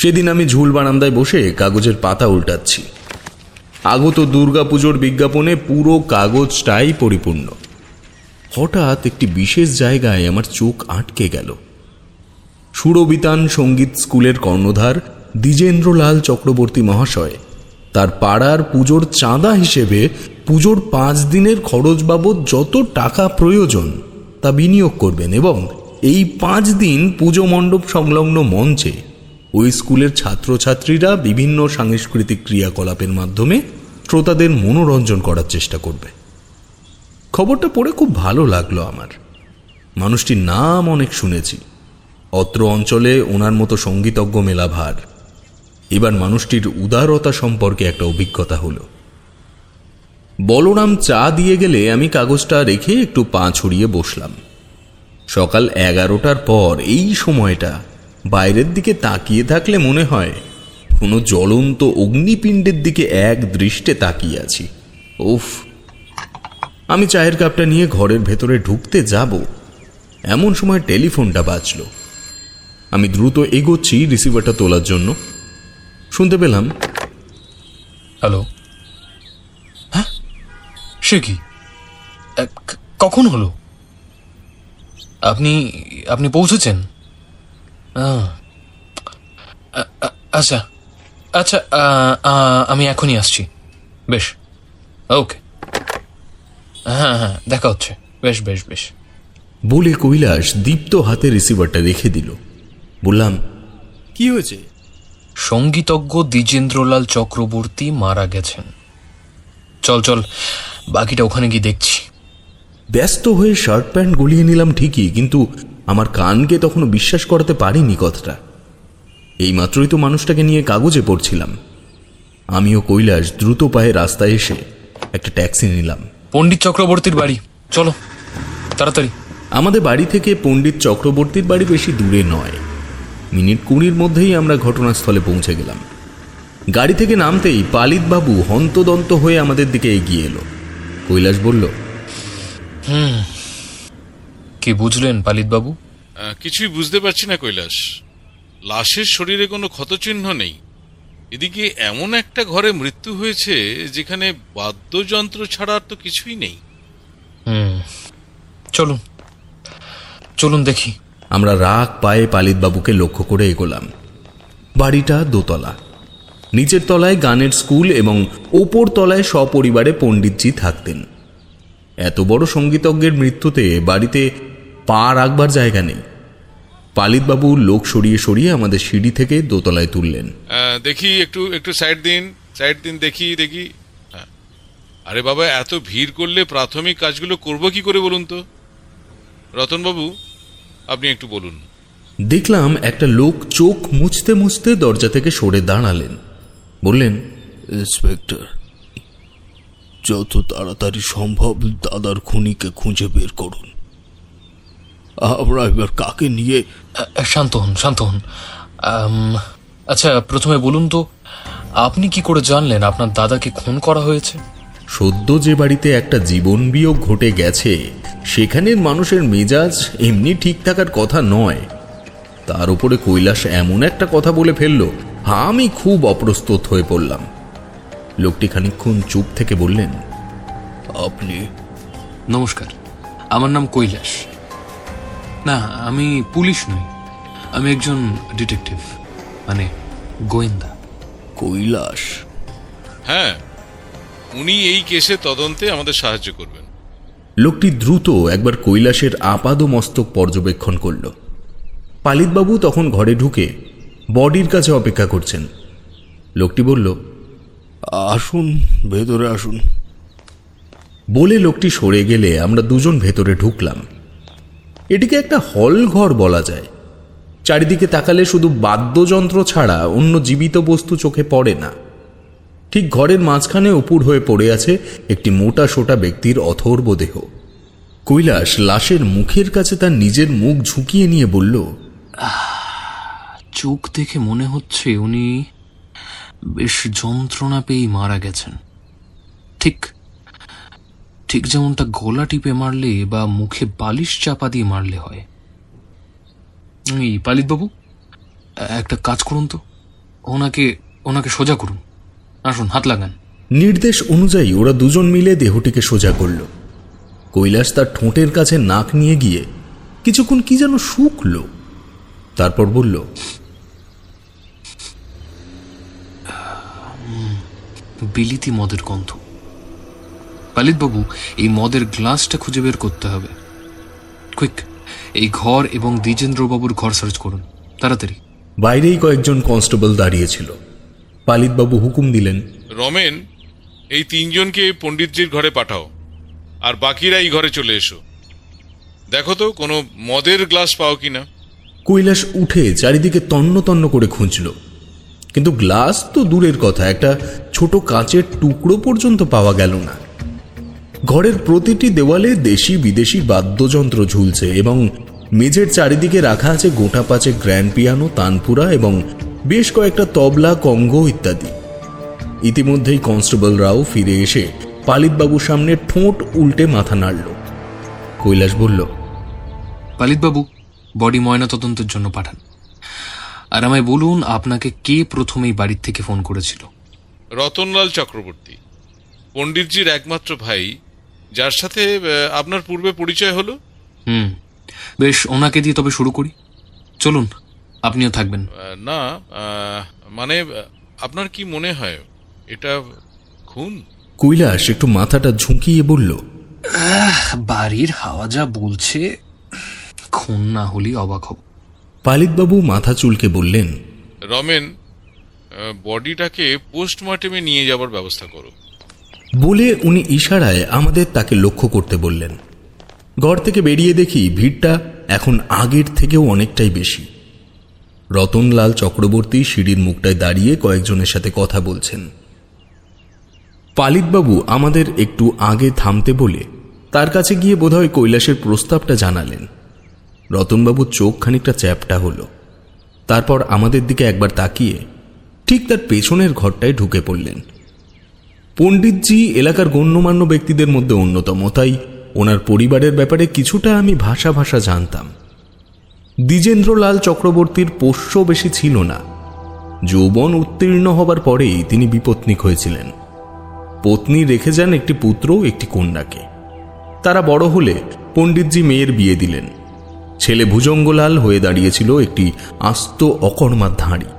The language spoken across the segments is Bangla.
সেদিন আমি ঝুল বারান্দায় বসে কাগজের পাতা উল্টাচ্ছি। আগত দুর্গাপুজোর বিজ্ঞাপনে পুরো কাগজটাই পরিপূর্ণ। হঠাৎ একটি বিশেষ জায়গায় আমার চোখ আটকে গেল। সুরবিতান সঙ্গীত স্কুলের কর্ণধার দ্বিজেন্দ্রলাল চক্রবর্তী মহাশয় তার পাড়ার পুজোর চাঁদা হিসেবে পুজোর 5 দিনের খরচ বাবদ যত টাকা প্রয়োজন তা বিনিয়োগ করবেন এবং এই 5 দিন পুজো মণ্ডপ সংলগ্ন মঞ্চে ওই স্কুলের ছাত্রছাত্রীরা বিভিন্ন সাংস্কৃতিক ক্রিয়াকলাপের মাধ্যমে শ্রোতাদের মনোরঞ্জন করার চেষ্টা করবে। খবরটা পড়ে খুব ভালো লাগলো আমার। মানুষটির নাম অনেক শুনেছি, অত্র অঞ্চলে ওনার মতো সঙ্গীতজ্ঞ মেলা ভার। এবার মানুষটির উদারতা সম্পর্কে একটা অভিজ্ঞতা হলো। বলরাম চা দিয়ে গেলে আমি কাগজটা রেখে একটু পা ছড়িয়ে বসলাম। সকাল 11টার পর এই সময়টা বাইরের দিকে তাকিয়ে থাকলে মনে হয় কোনো জ্বলন্ত অগ্নিপিণ্ডের দিকে এক দৃষ্টে তাকিয়ে আছি। উফ! আমি চায়ের কাপটা নিয়ে ঘরের ভেতরে ঢুকতে যাব, এমন সময় টেলিফোনটা বাজল। আমি দ্রুত এগোচ্ছি রিসিভারটা তোলার জন্য। শুনতে পেলাম, হ্যালো। হ্যাঁ, সে কি? কখন হলো? আপনি আপনি পৌঁছেছেন? আচ্ছা আচ্ছা, আমি এখনই আসছি। বেশ, ওকে। হ্যাঁ হ্যাঁ, দেখা হচ্ছে। বেশ বেশ বেশ বলে কৈলাস দীপ্ত হাতে রিসিভারটা রেখে দিল। বললাম, কি হয়েছে? সঙ্গীতজ্ঞ দ্বিজেন্দ্রলাল চক্রবর্তী মারা গেছেন। চল চল, বাকিটা ওখানে গিয়ে দেখছি। ব্যস্ত হয়ে শার্ট প্যান্ট গলিয়ে নিলাম ঠিকই, কিন্তু আমার কানকে তখনও বিশ্বাস করাতে পারিনি কথাটা। এই মাত্রই তো মানুষটাকে নিয়ে কাগজে পড়ছিলাম। আমিও কৈলাস দ্রুত পায়ে রাস্তায় এসে একটা ট্যাক্সি নিলাম। পণ্ডিত চক্রবর্তীর বাড়ি, চলো তাড়াতাড়ি। আমাদের বাড়ি থেকে পণ্ডিত চক্রবর্তীর বাড়ি বেশি দূরে নয়। মিনিট 20-র মধ্যেই আমরা ঘটনাস্থলে পৌঁছে গেলাম। গাড়ি থেকে নামতেই পালিতবাবু হন্তদন্ত হয়ে আমাদের দিকে এগিয়ে এলো। কৈলাস বলল, কি বুঝলেন পালিতবাবু? কিছুই বুঝতে পারছি না কৈলাস। লাশের শরীরে কোনো ক্ষতচিহ্ন নেই। এদিকে এমন একটা ঘরে মৃত্যু হয়েছে যেখানে বাদ্যযন্ত্র ছাড়া তো কিছুই নেই। চলুন চলুন দেখি। আমরা রাগ পায়ে পালিতবাবুকে লক্ষ্য করে এগোলাম। বাড়িটা দোতলা। নিচের তলায় গানের স্কুল এবং ওপর তলায় সপরিবারে পণ্ডিতজি থাকতেন। এত বড় সঙ্গীতজ্ঞের মৃত্যুতে বাড়িতে পা রাখবার জায়গা নেই। পালিতবাবু লোক সরিয়ে সরিয়ে আমাদের সিঁড়ি থেকে দোতলায় তুললেন। দেখি, একটু একটু সাইড দিন, সাইড দিন, দেখি দেখি। আরে বাবা, এত ভিড় করলে প্রাথমিক কাজগুলো করব কি করে বলুন তো? রতনবাবু, আপনি একটু বলুন। দেখলাম একটা লোক চোখ মুছতে মুছতে দরজা থেকে সরে দাঁড়ালেন। বললেন, ইন্সপেক্টর, যত তাড়াতাড়ি সম্ভব দাদার খুনিকে খুঁজে বের করুন। আমরা এবার কাকে নিয়ে? শান্ত হন, শান্ত হন। আচ্ছা, প্রথমে বলুন তো, আপনি কি করে জানলেন আপনার দাদাকে খুন করা হয়েছে? সদ্য যে বাড়িতে একটা জীবন বিয়োগ ঘটে গেছে সেখানের মানুষের মেজাজ এমনি ঠিক থাকার কথা নয়। তার উপরে কৈলাস এমন একটা কথা বলে ফেলল, আমি খুব অপ্রস্তুত হয়ে পড়লাম। লোকটি খানিকক্ষণ চুপ থেকে বললেন, আপনি? নমস্কার, আমার নাম কৈলাস। না, আমি পুলিশ নই, আমি একজন ডিটেকটিভ, মানে গোয়েন্দা। কৈলাস? হ্যাঁ, উনি এই কেসে তদন্তে আমাদের সাহায্য করবেন। লোকটি দ্রুত একবার কৈলাসের আপাদমস্তক পর্যবেক্ষণ করল। পালিতবাবু তখন ঘরে ঢুকে বডির কাছে অপেক্ষা করছেন। লোকটি বলল, আসুন, ভেতরে আসুন। বলে লোকটি সরে গেলে আমরা দুজন ভেতরে ঢুকলাম। এটিকে একটা হল ঘর বলা যায়। চারিদিকে তাকালে শুধু বাদ্যযন্ত্র ছাড়া অন্য জীবিত বস্তু চোখে পড়ে না। ঠিক ঘরের মাঝখানে উপুর হয়ে পড়ে আছে একটি মোটা সোটা ব্যক্তির অথর্ব দেহ। কৈলাস লাশের মুখের কাছে তার নিজের মুখ ঝুঁকিয়ে নিয়ে বলল, চোখ দেখে মনে হচ্ছে উনি বেশ যন্ত্রণা পেয়েই মারা গেছেন। ঠিক ঠিক যেমনটা গলা টিপে মারলে বা মুখে বালিশ চাপা দিয়ে মারলে হয়। এই পালিতবাবু, একটা কাজ করুন তো, ওনাকে ওনাকে সোজা করুন, আসুন হাত লাগান। নির্দেশ অনুযায়ী ওরা দুজন মিলে দেহটিকে সোজা করল। কৈলাস তার ঠোঁটের কাছে নাক নিয়ে গিয়ে কিছুক্ষণ কি যেন শুকল, তারপর বলল, বিলিতি মদের গন্ধ। পালিতবাবু, এই মদের গ্লাসটা খুঁজে বের করতে হবে। কুইক, এই ঘর এবং দ্বিজেন্দ্রবাবুর ঘর সার্চ করুন, তাড়াতাড়ি। বাইরেই কয়েকজন কনস্টেবল দাঁড়িয়েছিল। পালিতবাবু হুকুম দিলেন, রমেন, এই তিনজনকে পণ্ডিতজির ঘরে পাঠাও, আর বাকিরা এই ঘরে চলে এসো। দেখো তো কোনো মদের গ্লাস পাও কিনা। কৈলাস উঠে চারিদিকে তন্ন তন্ন করে খুঁজল, কিন্তু গ্লাস তো দূরের কথা, একটা ছোট কাচের টুকরো পর্যন্ত পাওয়া গেল না। ঘরের প্রতিটি দেওয়ালে দেশি বিদেশি বাদ্যযন্ত্র ঝুলছে এবং মেঝের চারিদিকে রাখা আছে গোটা পাঁচে গ্র্যান্ড পিয়ানো, তানপুরা এবং বেশ কয়েকটা তবলা, কঙ্গো ইত্যাদি। ইতিমধ্যেই কনস্টেবলরাও ফিরে এসে পালিতবাবুর সামনে ঠোঁট উল্টে মাথা নাড়ল। কৈলাস বলল, পালিতবাবু, বডি ময়না তদন্তের জন্য পাঠান। আর আমায় বলুন, আপনাকে কে প্রথমেই বাড়ির থেকে ফোন করেছিল? রতনলাল চক্রবর্তী, পণ্ডিতজির একমাত্র ভাই, যার সাথে আপনার পূর্বে পরিচয় হলো। বেশ, ওনাকে দিয়ে তবে শুরু করি। চলুন, আপনিও থাকবেন। না, মানে আপনার কি মনে হয় এটা খুন? কৈলাস একটু মাথাটা ঝুঁকিয়ে বলল, বাড়ির হাওয়া যা বলছে, খুন না হলেই অবাক হব। পালিতবাবু মাথা চুলকে বললেন, রমেন, বডিটাকে পোস্টমর্টেমে নিয়ে যাবার ব্যবস্থা করো। বলে উনি ইশারায় আমাদের তাকে লক্ষ্য করতে বললেন। ঘর থেকে বেরিয়ে দেখি ভিড়টা এখন আগের থেকেও অনেকটাই বেশি। রতনলাল চক্রবর্তী সিঁড়ির মুখটায় দাঁড়িয়ে কয়েকজনের সাথে কথা বলছেন। পালিতবাবু আমাদের একটু আগে থামতে বলে তার কাছে গিয়ে বোধহয় কৈলাসের প্রস্তাবটা জানালেন। রতনবাবুর চোখ খানিকটা চ্যাপটা হলো, তারপর আমাদের দিকে একবার তাকিয়ে ঠিক তার পেছনের ঘরটায় ঢুকে পড়লেন। পণ্ডিতজি এলাকার গণ্যমান্য ব্যক্তিদের মধ্যে অন্যতম, তাই ওনার পরিবারের ব্যাপারে কিছুটা আমি ভাষা জানতাম। দ্বিজেন্দ্রলাল চক্রবর্তীর পোষ্য বেশি ছিল না। যৌবন উত্তীর্ণ হবার পরেই তিনি বিপত্নিক হয়েছিলেন। পত্নী রেখে যান একটি পুত্র, একটি কন্যাকে। তারা বড় হলে পণ্ডিতজি মেয়ের বিয়ে দিলেন। ছেলে ভুজঙ্গলাল হয়ে দাঁড়িয়েছিল একটি আস্ত অকর্মার ধাড়ি।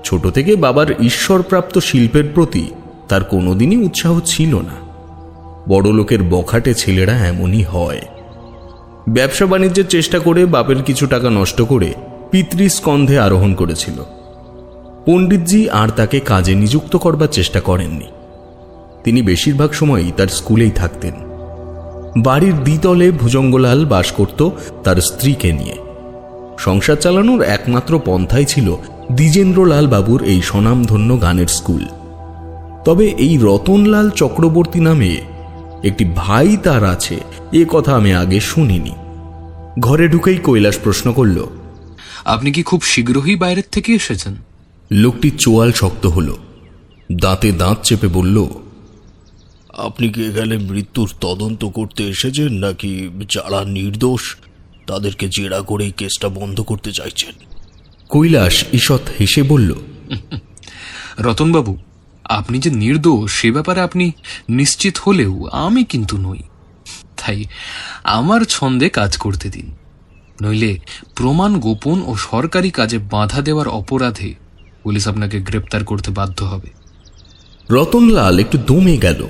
ছোট থেকে বাবার ঈশ্বরপ্রাপ্ত শিল্পের প্রতি তার কোনোদিনই উৎসাহ ছিল না। বড় লোকের বখাটে ছেলেরা এমনই হয়। ব্যবসা বাণিজ্যের চেষ্টা করে বাপের কিছু টাকা নষ্ট করে পিতৃস্কন্ধে আরোহণ করেছিল। পণ্ডিতজি আর তাকে কাজে নিযুক্ত করবার চেষ্টা করেননি। তিনি বেশিরভাগ সময়ই তার স্কুলেই থাকতেন। বাড়ির দ্বিতলে ভুজঙ্গলাল বাস করত তার স্ত্রীকে নিয়ে। সংসার চালানোর একমাত্র পন্থাই ছিল দ্বিজেন্দ্রলাল বাবুর এই স্বনামধন্য গানের স্কুল। তবে এই রতনলাল চক্রবর্তী নামে একটি ভাই তার আছে, এ কথা আমি আগে শুনিনি। ঘরে ঢুকেই কৈলাস প্রশ্ন করল, আপনি কি খুব শীঘ্রই বাইরের থেকে এসেছেন? লোকটি চোয়াল শক্ত হল, দাঁতে দাঁত চেপে বলল, আপনি কি এখানে মৃত্যুর তদন্ত করতে এসেছেন, নাকি যারা নির্দোষ তাদেরকে জেরা করে কেসটা বন্ধ করতে চাইছেন? কৈলাস ঈষৎ হেসে বলল, রতনবাবু, আপনি যে নির্দোষ সে ব্যাপারে আপনি নিশ্চিত হলেও আমি কিন্তু নই। তাই আমার ছন্দে কাজ করতে দিন, নইলে প্রমাণ গোপন ও সরকারি কাজে বাধা দেওয়ার অপরাধে পুলিশ আপনাকে গ্রেপ্তার করতে বাধ্য হবে। রতনলাল একটু দমে গেল।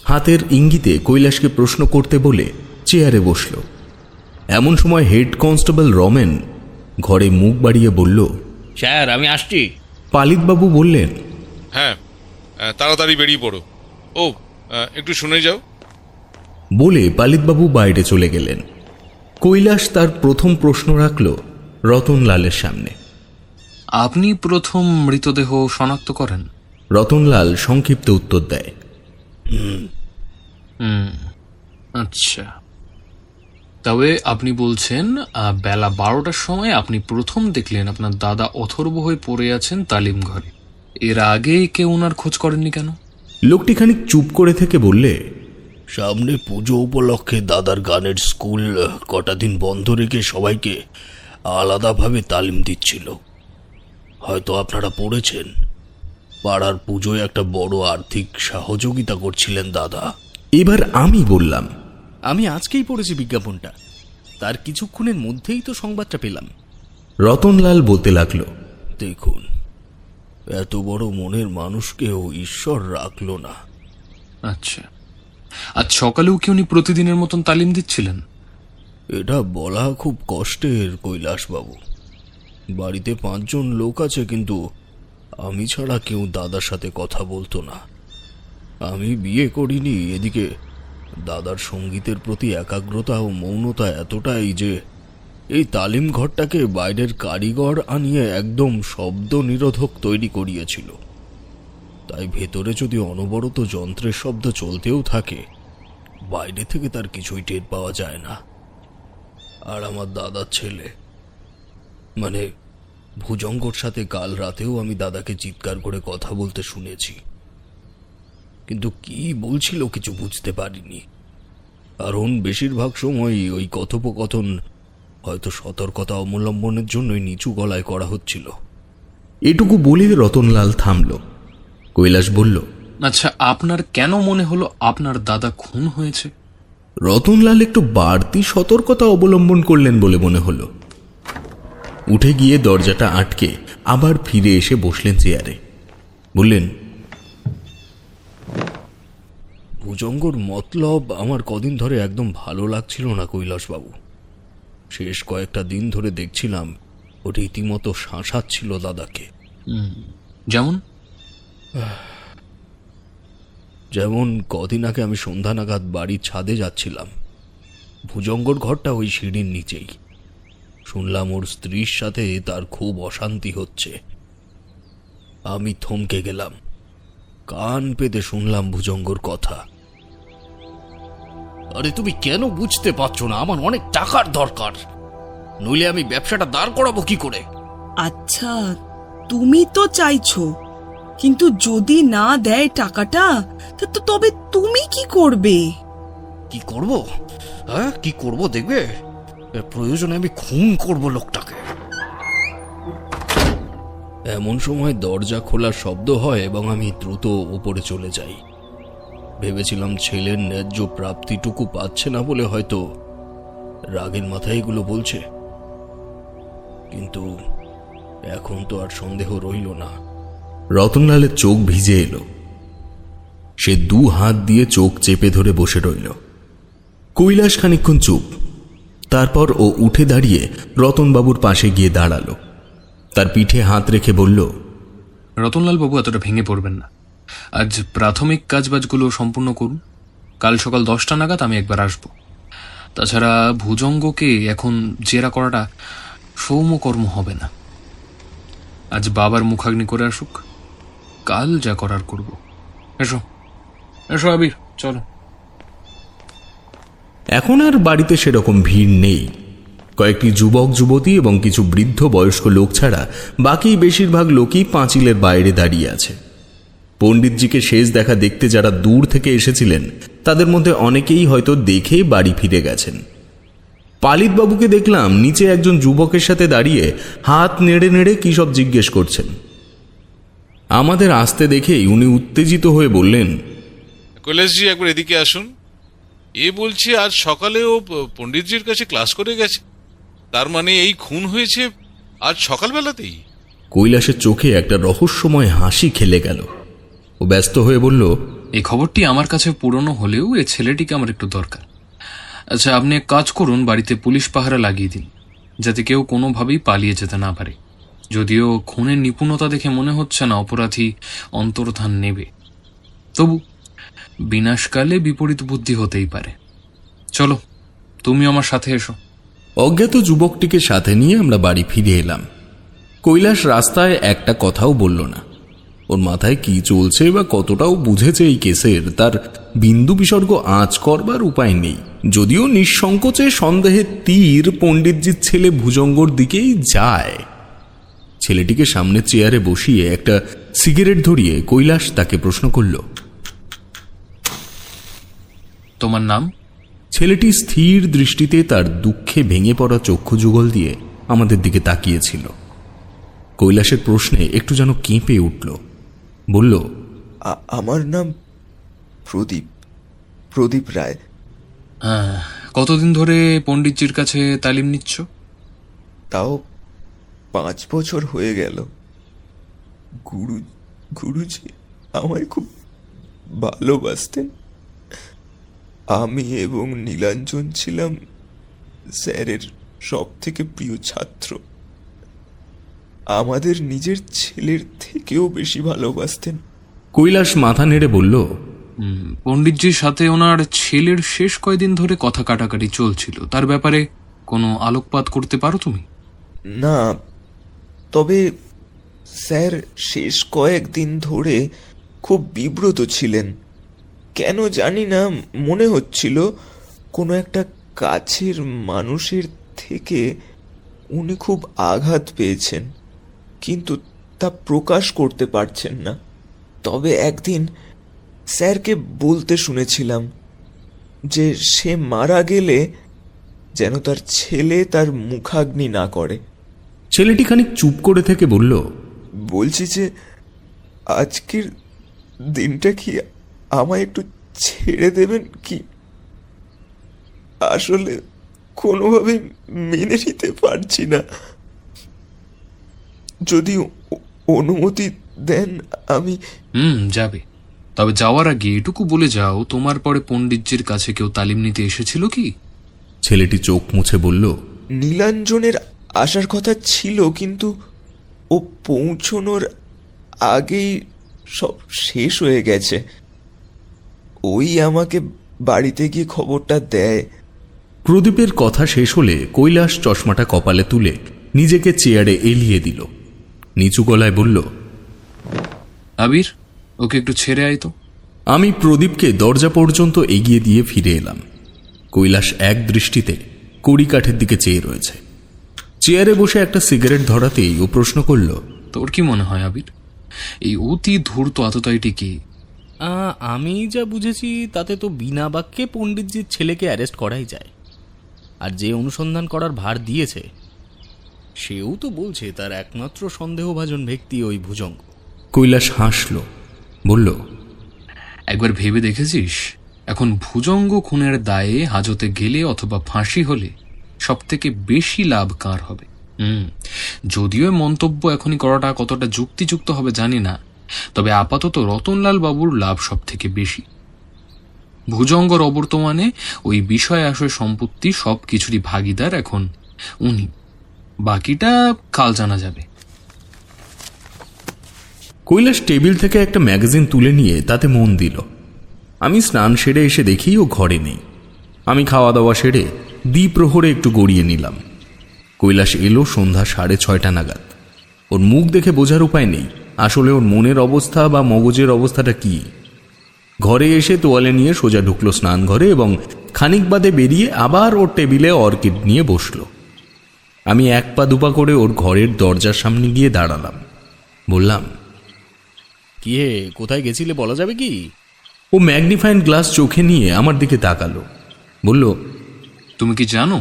হাতের ইঙ্গিতে কৈলাসকে প্রশ্ন করতে বলে চেয়ারে বসল। এমন সময় হেড কনস্টেবল রমেন ঘরে মুখ বাড়িয়ে বলল, স্যার, আমি আসছি। পালিতবাবু বললেন, হ্যাঁ, তাড়াতাড়ি বেরিয়ে পড়ো। ও, একটু শুনে যাও। বলে পালিতবাবু বাইরে চলে গেলেন। কৈলাস তার প্রথম প্রশ্ন রাখল রতনলালের সামনে। আপনি প্রথম মৃতদেহ শনাক্ত করেন? রতনলাল সংক্ষিপ্ত উত্তর দেয়, আচ্ছা, তবে আপনি বলছেন বেলা 12টার সময় আপনি প্রথম দেখলেন আপনার দাদা অথর্ব হয়ে পড়ে আছেন তালিম ঘরে। এর আগে কেউ ওনার খোঁজ করেননি কেন? লোকটি খানিক চুপ করে থেকে বললে, সামনে পুজো উপলক্ষে দাদার গানের স্কুল কটা দিন বন্ধ রেখে সবাইকে আলাদাভাবে তালিম দিচ্ছিল। হয়তো আপনারা পড়েছেন, পাড়ার পুজোয় একটা বড় আর্থিক সহযোগিতা করছিলেন দাদা। এবার আমি বললাম, আমি আজকেই পড়েছি বিজ্ঞাপনটা, তার কিছুক্ষণের মধ্যেই তো সংবাদটা পেলাম। রতনলাল বলতে লাগলো, দেখুন, এত বড় মনের মানুষকেও ঈশ্বর রাখলো না। আচ্ছা, আজ সকালেও কি উনি প্রতিদিনের মতন তালিম দিচ্ছিলেন? এটা বলা খুব কষ্টের কৈলাসবাবু। বাড়িতে 5 জন লোক আছে, কিন্তু আমি ছাড়া কেউ দাদার সাথে কথা বলতো না। আমি বিয়ে করিনি, এদিকে দাদার সঙ্গীতের প্রতি একাগ্রতা ও মৌনতা এতটাই যে এই তালিম ঘরটাকে বাইরের কারিগর আনিয়ে একদম শব্দ নিরোধক তৈরি করিয়েছিল। তাই ভেতরে যদি অনবরত যন্ত্রের শব্দ চলতেও থাকে, বাইরে থেকে তার কিছুই টের পাওয়া যায় না। আর আমার দাদার ছেলে, মানে ভুজঙ্গর সাথে কাল রাতেও আমি দাদাকে চিৎকার করে কথা বলতে শুনেছি, কিন্তু কি বলছিল কিছু বুঝতে পারিনি। কারণ বেশিরভাগ সময়ই ওই কথোপকথন হয়তো সতর্কতা অবলম্বনের জন্যই নিচু গলায় করা হচ্ছিল। এটুকু বলে রতনলাল থামল। কৈলাস বলল, আচ্ছা, আপনার কেন মনে হলো আপনার দাদা খুন হয়েছে? রতনলাল একটু বাড়তি সতর্কতা অবলম্বন করলেন বলে মনে হলো। উঠে গিয়ে দরজাটা আটকে আবার ফিরে এসে বসলেন চেয়ারে। বললেন, ভুজঙ্গর মতলব আমার কদিন ধরে একদম ভালো লাগছিল না কৈলাসবাবু। শেষ কয়েকটা দিন ধরে দেখছিলাম ও রীতিমতো শাসাচ্ছিল দাদাকে। যেমন কদিন আগে আমি সন্ধ্যা নাগাদ বাড়ির ছাদে যাচ্ছিলাম। ভুজঙ্গর ঘরটা ওই সিঁড়ির নিচেই। শুনলাম ওর স্ত্রীর সাথে তার খুব অশান্তি হচ্ছে। আমি থমকে গেলাম, কান পেতে শুনলাম ভুজঙ্গর কথা। আরে তুমি কেন বুঝতে পারছো না? আমার অনেক টাকার দরকার, নইলে আমি ব্যবসাটা দাঁড় করাবো কি করে? আচ্ছা, তুমি তো চাইছো, কিন্তু যদি না দেয় টাকাটা, তবে তুমি কি করবে? কি করব? হ্যাঁ, কি করব দেখবে? প্রয়োজনে আমি খুন করব লোকটাকে। এমন সময় দরজা খোলার শব্দ হয় এবং আমি দ্রুত উপরে চলে যাই। ভেবেছিলাম ছেলের ন্যায্য প্রাপ্তিটুকু পাচ্ছে না বলে হয়তো রাগের মাথায় এগুলো বলছে, কিন্তু এখন তো আর সন্দেহ রইল না। রতনলালের চোখ ভিজে এলো। সে 2 হাত দিয়ে চোখ চেপে ধরে বসে রইল। কৈলাস খানিকক্ষণ চুপ। তারপর ও উঠে দাঁড়িয়ে রতনবাবুর পাশে গিয়ে দাঁড়ালো। তার পিঠে হাত রেখে বলল, রতনলাল বাবু, এতটা ভেঙে পড়বেন না। আজ প্রাথমিক কাজবাজগুলো সম্পূর্ণ করুন। কাল সকাল 10টা নাগাদ আমি একবার আসব। তাছাড়া ভুজঙ্গকে এখন জেরা করাটা সৌম্যকর্ম হবে না। আজ বাবার মুখাগ্নি করে আসুক, কাল যা করার করব। এসো এসো আবির, চলো। এখন আর বাড়িতে সেরকম ভিড় নেই। কয়েকটি যুবক যুবতী এবং কিছু বৃদ্ধ বয়স্ক লোক ছাড়া বাকি বেশিরভাগ লোকই পাঁচিলের বাইরে দাঁড়িয়ে আছে। পণ্ডিতজিকে শেষ দেখা দেখতে যারা দূর থেকে এসেছিলেন, তাদের মধ্যে অনেকেই হয়তো দেখে বাড়ি ফিরে গেছেন। পালিতবাবুকে দেখলাম নিচে একজন যুবকের সাথে দাঁড়িয়ে হাত নেড়ে নেড়ে কী সব জিজ্ঞেস করছেন। আমাদের আসতে দেখেই উনি উত্তেজিত হয়ে বললেন, কৈলাসজি, একবার এদিকে আসুন। এ বলছে আজ সকালে ও পণ্ডিতজির কাছে ক্লাস করে গেছে, তার মানে এই খুন হয়েছে আজ সকালবেলাতেই? কৈলাসের চোখে একটা রহস্যময় হাসি খেলে গেল। ও ব্যস্ত হয়ে বলল, এই খবরটি আমার কাছে পুরনো হলেও এই ছেলেটিকে আমার একটু দরকার। আচ্ছা, আপনি এক কাজ করুন, বাড়িতে পুলিশ পাহারা লাগিয়ে দিন, যাতে কেউ কোনোভাবেই পালিয়ে যেতে না পারে। যদিও খুনের নিপুণতা দেখে মনে হচ্ছে না অপরাধী অন্তর্ধান নেবে, তবু বিনাশকালে বিপরীত বুদ্ধি হতেই পারে। চলো, তুমি আমার সাথে এসো। অজ্ঞাত যুবকটিকে সাথে নিয়ে আমরা বাড়ি ফিরে এলাম। কৈলাস রাস্তায় একটা কথাও বলল না। ওর মাথায় কি চলছে বা কতটাও বুঝেছে এই কেসের, তার বিন্দু বিসর্গ আঁচ করবার উপায় নেই। যদিও নিঃসংকোচে সন্দেহের তীর পণ্ডিতজির ছেলে ভুজঙ্গর দিকেই যায়। ছেলেটিকে সামনে চেয়ারে বসিয়ে একটা সিগারেট ধরিয়ে কৈলাস তাকে প্রশ্ন করল, তোমার নাম? ছেলেটি স্থির দৃষ্টিতে তার দুঃখে ভেঙে পড়া চক্ষু যুগল দিয়ে আমাদের দিকে তাকিয়েছিল। কৈলাসের প্রশ্নে একটু যেন কেঁপে উঠল। বলল, আমার নাম প্রদীপ, প্রদীপ রায়। হ্যাঁ, কতদিন ধরে পণ্ডিতজির কাছে তালিম নিচ্ছ? তাও 5 বছর হয়ে গেল। গুরুজি আমায় খুব ভালোবাসতেন। আমি এবং নীলাঞ্জন ছিলাম স্যারের সব থেকে প্রিয় ছাত্র। আমাদের নিজের ছেলের থেকেও বেশি ভালোবাসতেন। কৈলাস মাথা নেড়ে বলল, পণ্ডিতজির সাথে ওনার ছেলের শেষ কয়দিন ধরে কথা কাটাকাটি চলছিল, তার ব্যাপারে কোনো আলোকপাত করতে পারো তুমি? না, তবে স্যার শেষ কয়েকদিন ধরে খুব বিব্রত ছিলেন। কেন জানি না, মনে হচ্ছিল কোনো একটা কাছের মানুষের থেকে উনি খুব আঘাত পেয়েছেন, কিন্তু তা প্রকাশ করতে পারছেন না। তবে একদিন স্যারকে বলতে শুনেছিলাম যে সে মারা গেলে যেন তার ছেলে তার মুখাগ্নি না করে। ছেলেটি খানিক চুপ করে থেকে বলল, বলছি যে আজকের দিনটা কি আমায় একটু ছেড়ে দেবেন কি? আসলে কোনোভাবে মেনে নিতে পারছি না। যদি অনুমতি দেন আমি। যাবে। তবে যাওয়ার আগে এটুকু বলে যাও, তোমার পরে পণ্ডিতজির কাছে কেউ তালিম নিতে এসেছিল কি? ছেলেটি চোখ মুছে বলল, নীলাঞ্জনের আসার কথা ছিল, কিন্তু ও পৌঁছনোর আগেই সব শেষ হয়ে গেছে। ওই আমাকে বাড়িতে গিয়ে খবরটা দেয়। প্রদীপের কথা শেষ হলে কৈলাস চশমাটা কপালে তুলে নিজেকে চেয়ারে এলিয়ে দিল। নিচু গলায় বলল, আবির, ওকে একটু ছেড়ে আয় তো। আমি প্রদীপকে দরজা পর্যন্ত এগিয়ে দিয়ে ফিরে এলাম। কৈলাস এক দৃষ্টিতে কড়িকাঠের দিকে চেয়ে রয়েছে। চেয়ারে বসে একটা সিগারেট ধরাতেই ও প্রশ্ন করল, তোর কি মনে হয় আবির, এই অতি ধূর্ত আততায়ীটি কি? আমি যা বুঝেছি তাতে তো বিনা বাক্যে পণ্ডিতজির ছেলেকে অ্যারেস্ট করাই যায়। আর যে অনুসন্ধান করার ভার দিয়েছে সেও তো বলছে তার একমাত্র সন্দেহভাজন ব্যক্তি ওই ভুজঙ্গ। কৈলাস হাসল, বলল, একবার ভেবে দেখেছিস, এখন ভুজঙ্গ খুনের দায়ে হাজতে গেলে অথবা ফাঁসি হলে সব থেকে বেশি লাভ কার হবে? যদিও মন্তব্য এখনই করাটা কতটা যুক্তিযুক্ত হবে জানি না, তবে আপাতত রতনলাল বাবুর লাভ সব থেকে বেশি। ভুজঙ্গর অবর্তমানে ওই বিষয় আশয় সম্পত্তি সব কিছুরই ভাগিদার এখন উনি। বাকিটা কাল জানা যাবে। কৈলাস টেবিল থেকে একটা ম্যাগাজিন তুলে নিয়ে তাতে মন দিল। আমি স্নান সেরে এসে দেখি ও ঘরে নেই। আমি খাওয়া দাওয়া সেরে দ্বিপ্রহরে একটু গড়িয়ে নিলাম। কৈলাস এলো সন্ধ্যা 6:30 নাগাদ। ওর মুখ দেখে বোঝার উপায় নেই আসলে ওর মনের অবস্থা বা মগজের অবস্থাটা কি। ঘরে এসে তোয়ালে নিয়ে সোজা ঢুকলো স্নান ঘরে এবং খানিক বাদে বেরিয়ে আবার ওর টেবিলে অর্কিড নিয়ে বসলো। আমি এক পা দুপা করে ওর ঘরের দরজার সামনে গিয়ে দাঁড়ালাম। বললাম, কি হে, কোথায় গেছিলে বলা যাবে কি? ও ম্যাগনিফাইং গ্লাস চোখে নিয়ে আমার দিকে তাকালো। বলল, তুমি কি জানো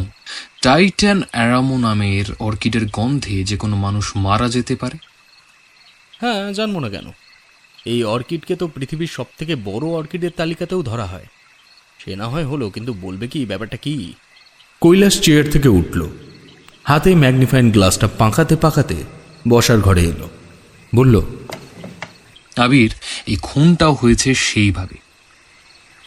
টাইটান অ্যারামো নামের অর্কিডের গন্ধে যে কোনো মানুষ মারা যেতে পারে? হ্যাঁ, জানবো না কেন। এই অর্কিডকে তো পৃথিবীর সব থেকে বড় অর্কিডের তালিকাতেও ধরা হয়। সে না হয় হলো, কিন্তু বলবে কি ব্যাপারটা কি? কৈলাস চেয়ার থেকে উঠল, হাতে ম্যাগনিফাইং গ্লাসটা পাকাতে পাকাতে বসার ঘরে এলো। বলল, আবির, এই খুনটাও হয়েছে সেইভাবে।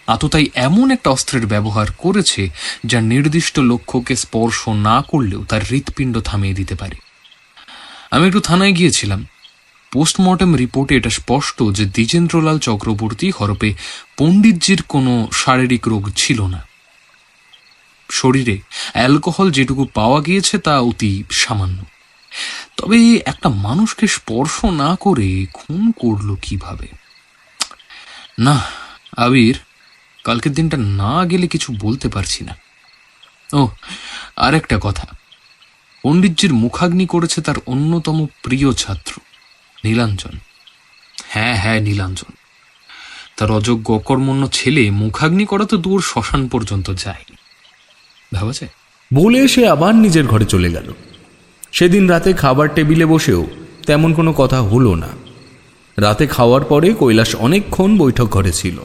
আততায়ী এমন একটা অস্ত্রের ব্যবহার করেছে যা নির্দিষ্ট লক্ষ্যকে স্পর্শ না করলেও তার হৃৎপিণ্ড থামিয়ে দিতে পারে। আমি একটু থানায় গিয়েছিলাম। পোস্টমর্টম রিপোর্টে এটা স্পষ্ট যে দ্বিজেন্দ্রলাল চক্রবর্তী হরপে পণ্ডিতজির কোনো শারীরিক রোগ ছিল না। শরীরে অ্যালকোহল যেটুকু পাওয়া গিয়েছে তা অতি সামান্য। তবে একটা মানুষকে স্পর্শ না করে খুন করলো কিভাবে? না আবির, কালকের দিনটা না গেলে কিছু বলতে পারছি না। ও, আর একটা কথা, পণ্ডিতজির মুখাগ্নি করেছে তার অন্যতম প্রিয় ছাত্র নীলাঞ্জন। হ্যাঁ, নীলাঞ্জন। তার অযোগ্য অকর্মণ্য ছেলে মুখাগ্নি করা তো দূর, শ্মশান পর্যন্ত যায়নি। ভাবা যায়? বলে সে আবার নিজের ঘরে চলে গেল। সেদিন রাতে খাবার টেবিলে বসেও তেমন কোনো কথা হলো না। রাতে খাওয়ার পরে কৈলাস অনেকক্ষণ বৈঠক ঘরে ছিল,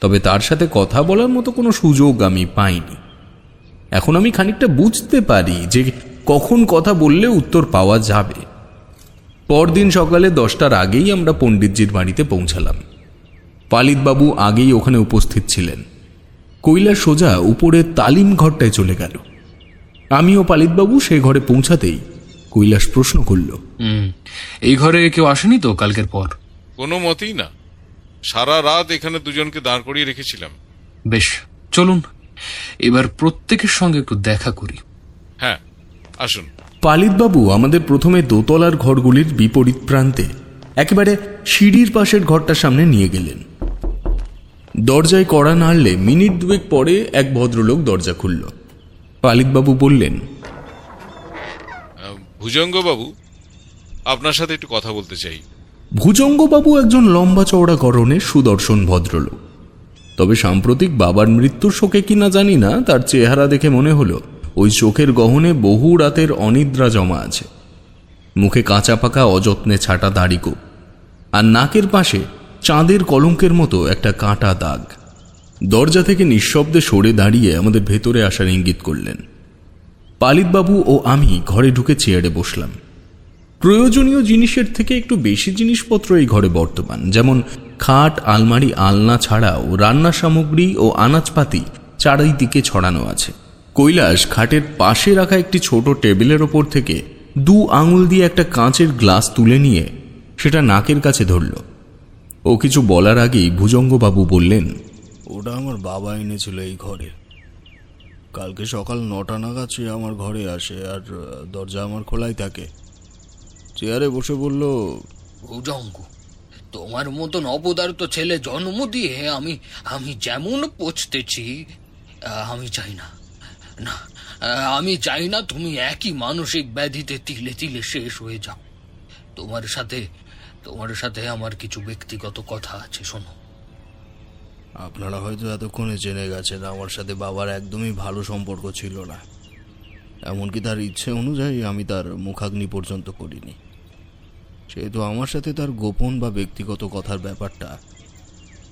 তবে তার সাথে কথা বলার মতো কোনো সুযোগ আমি পাইনি। এখন আমি খানিকটা বুঝতে পারি যে কখন কথা বললে উত্তর পাওয়া যাবে। পরদিন সকালে 10টার আগেই আমরা পণ্ডিতজির বাড়িতে পৌঁছালাম। পালিতবাবু আগেই ওখানে উপস্থিত ছিলেন। কৈলাস সোজা উপরে তালিম ঘরটায় চলে গেল। আমিও পালিতবাবু সেই ঘরে পৌঁছাতেই কৈলাস প্রশ্ন করল, এই ঘরে কেউ আসেনি তো কালকের পর? কোনো মতেই না, সারা রাত এখানে দুজনকে দাঁড় করিয়ে রেখেছিলাম। বেশ, চলুন এবার প্রত্যেকের সঙ্গে একটু দেখা করি। হ্যাঁ, আসুন। পালিতবাবু আমাদের প্রথমে দোতলার ঘরগুলির বিপরীত প্রান্তে একেবারে সিঁড়ির পাশের ঘরটার সামনে নিয়ে গেলেন। দরজায় কড়া নাড়লে মিনিট দুয়েক পরে এক ভদ্রলোক দরজা খুলল। পালিতবাবু বললেন, ভুজঙ্গবাবু, আপনার সাথে একটু কথা বলতে চাই। ভুজঙ্গবাবু একজন লম্বা চওড়া গড়নের সুদর্শন ভদ্রলোক। তবে সাম্প্রতিক বাবার মৃত্যুর শোকে কিনা জানি না, তার চেহারা দেখে মনে হলো ওই চোখের গহনে বহু রাতের অনিদ্রা জমা আছে। মুখে কাঁচা পাকা অযত্নে ছাটা দাড়িকো, আর নাকের পাশে চাঁদের কলঙ্কের মতো একটা কাঁটা দাগ। দরজা থেকে নিঃশব্দে সরে দাঁড়িয়ে আমাদের ভেতরে আসার ইঙ্গিত করলেন। পালিতবাবু ও আমি ঘরে ঢুকে চেয়ারে বসলাম। প্রয়োজনীয় জিনিসের থেকে একটু বেশি জিনিসপত্র এই ঘরে বর্তমান, যেমন খাট, আলমারি, আলনা ছাড়াও রান্নার সামগ্রী ও আনাজপাতি চারিদিকে ছড়ানো আছে। কৈলাস খাটের পাশে রাখা একটি ছোট টেবিলের ওপর থেকে 2 আঙুল দিয়ে একটা কাঁচের গ্লাস তুলে নিয়ে সেটা নাকের কাছে ধরল। ও কিছু বলার আগেই ভুজঙ্গবাবু বললেন, ওটা আমার বাবা এনেছিল এই ঘরে। কালকে সকাল 9টা নাগাদ সে আমার ঘরে আসে, আর দরজা আমার খোলাই থাকে। চেয়ারে বসে বলল, ভুজঙ্গ, তোমার মতন অপদার্থ ছেলে জন্ম দিয়ে আমি যেমন পচতেছি, আমি চাই না, না, আমি চাই না তুমি একই মানসিক ব্যাধিতে তিলে তিলে শেষ হয়ে যাও। তোমার সাথে আমার কিছু ব্যক্তিগত কথা আছে, শোনো। আপনারা হয়তো এতক্ষণে জেনে গেছেন আমার সাথে বাবার একদমই ভালো সম্পর্ক ছিল না। এমনকি তার ইচ্ছে অনুযায়ী আমি তার মুখাগ্নি পর্যন্ত করিনি। সেহেতু আমার সাথে তার গোপন বা ব্যক্তিগত কথার ব্যাপারটা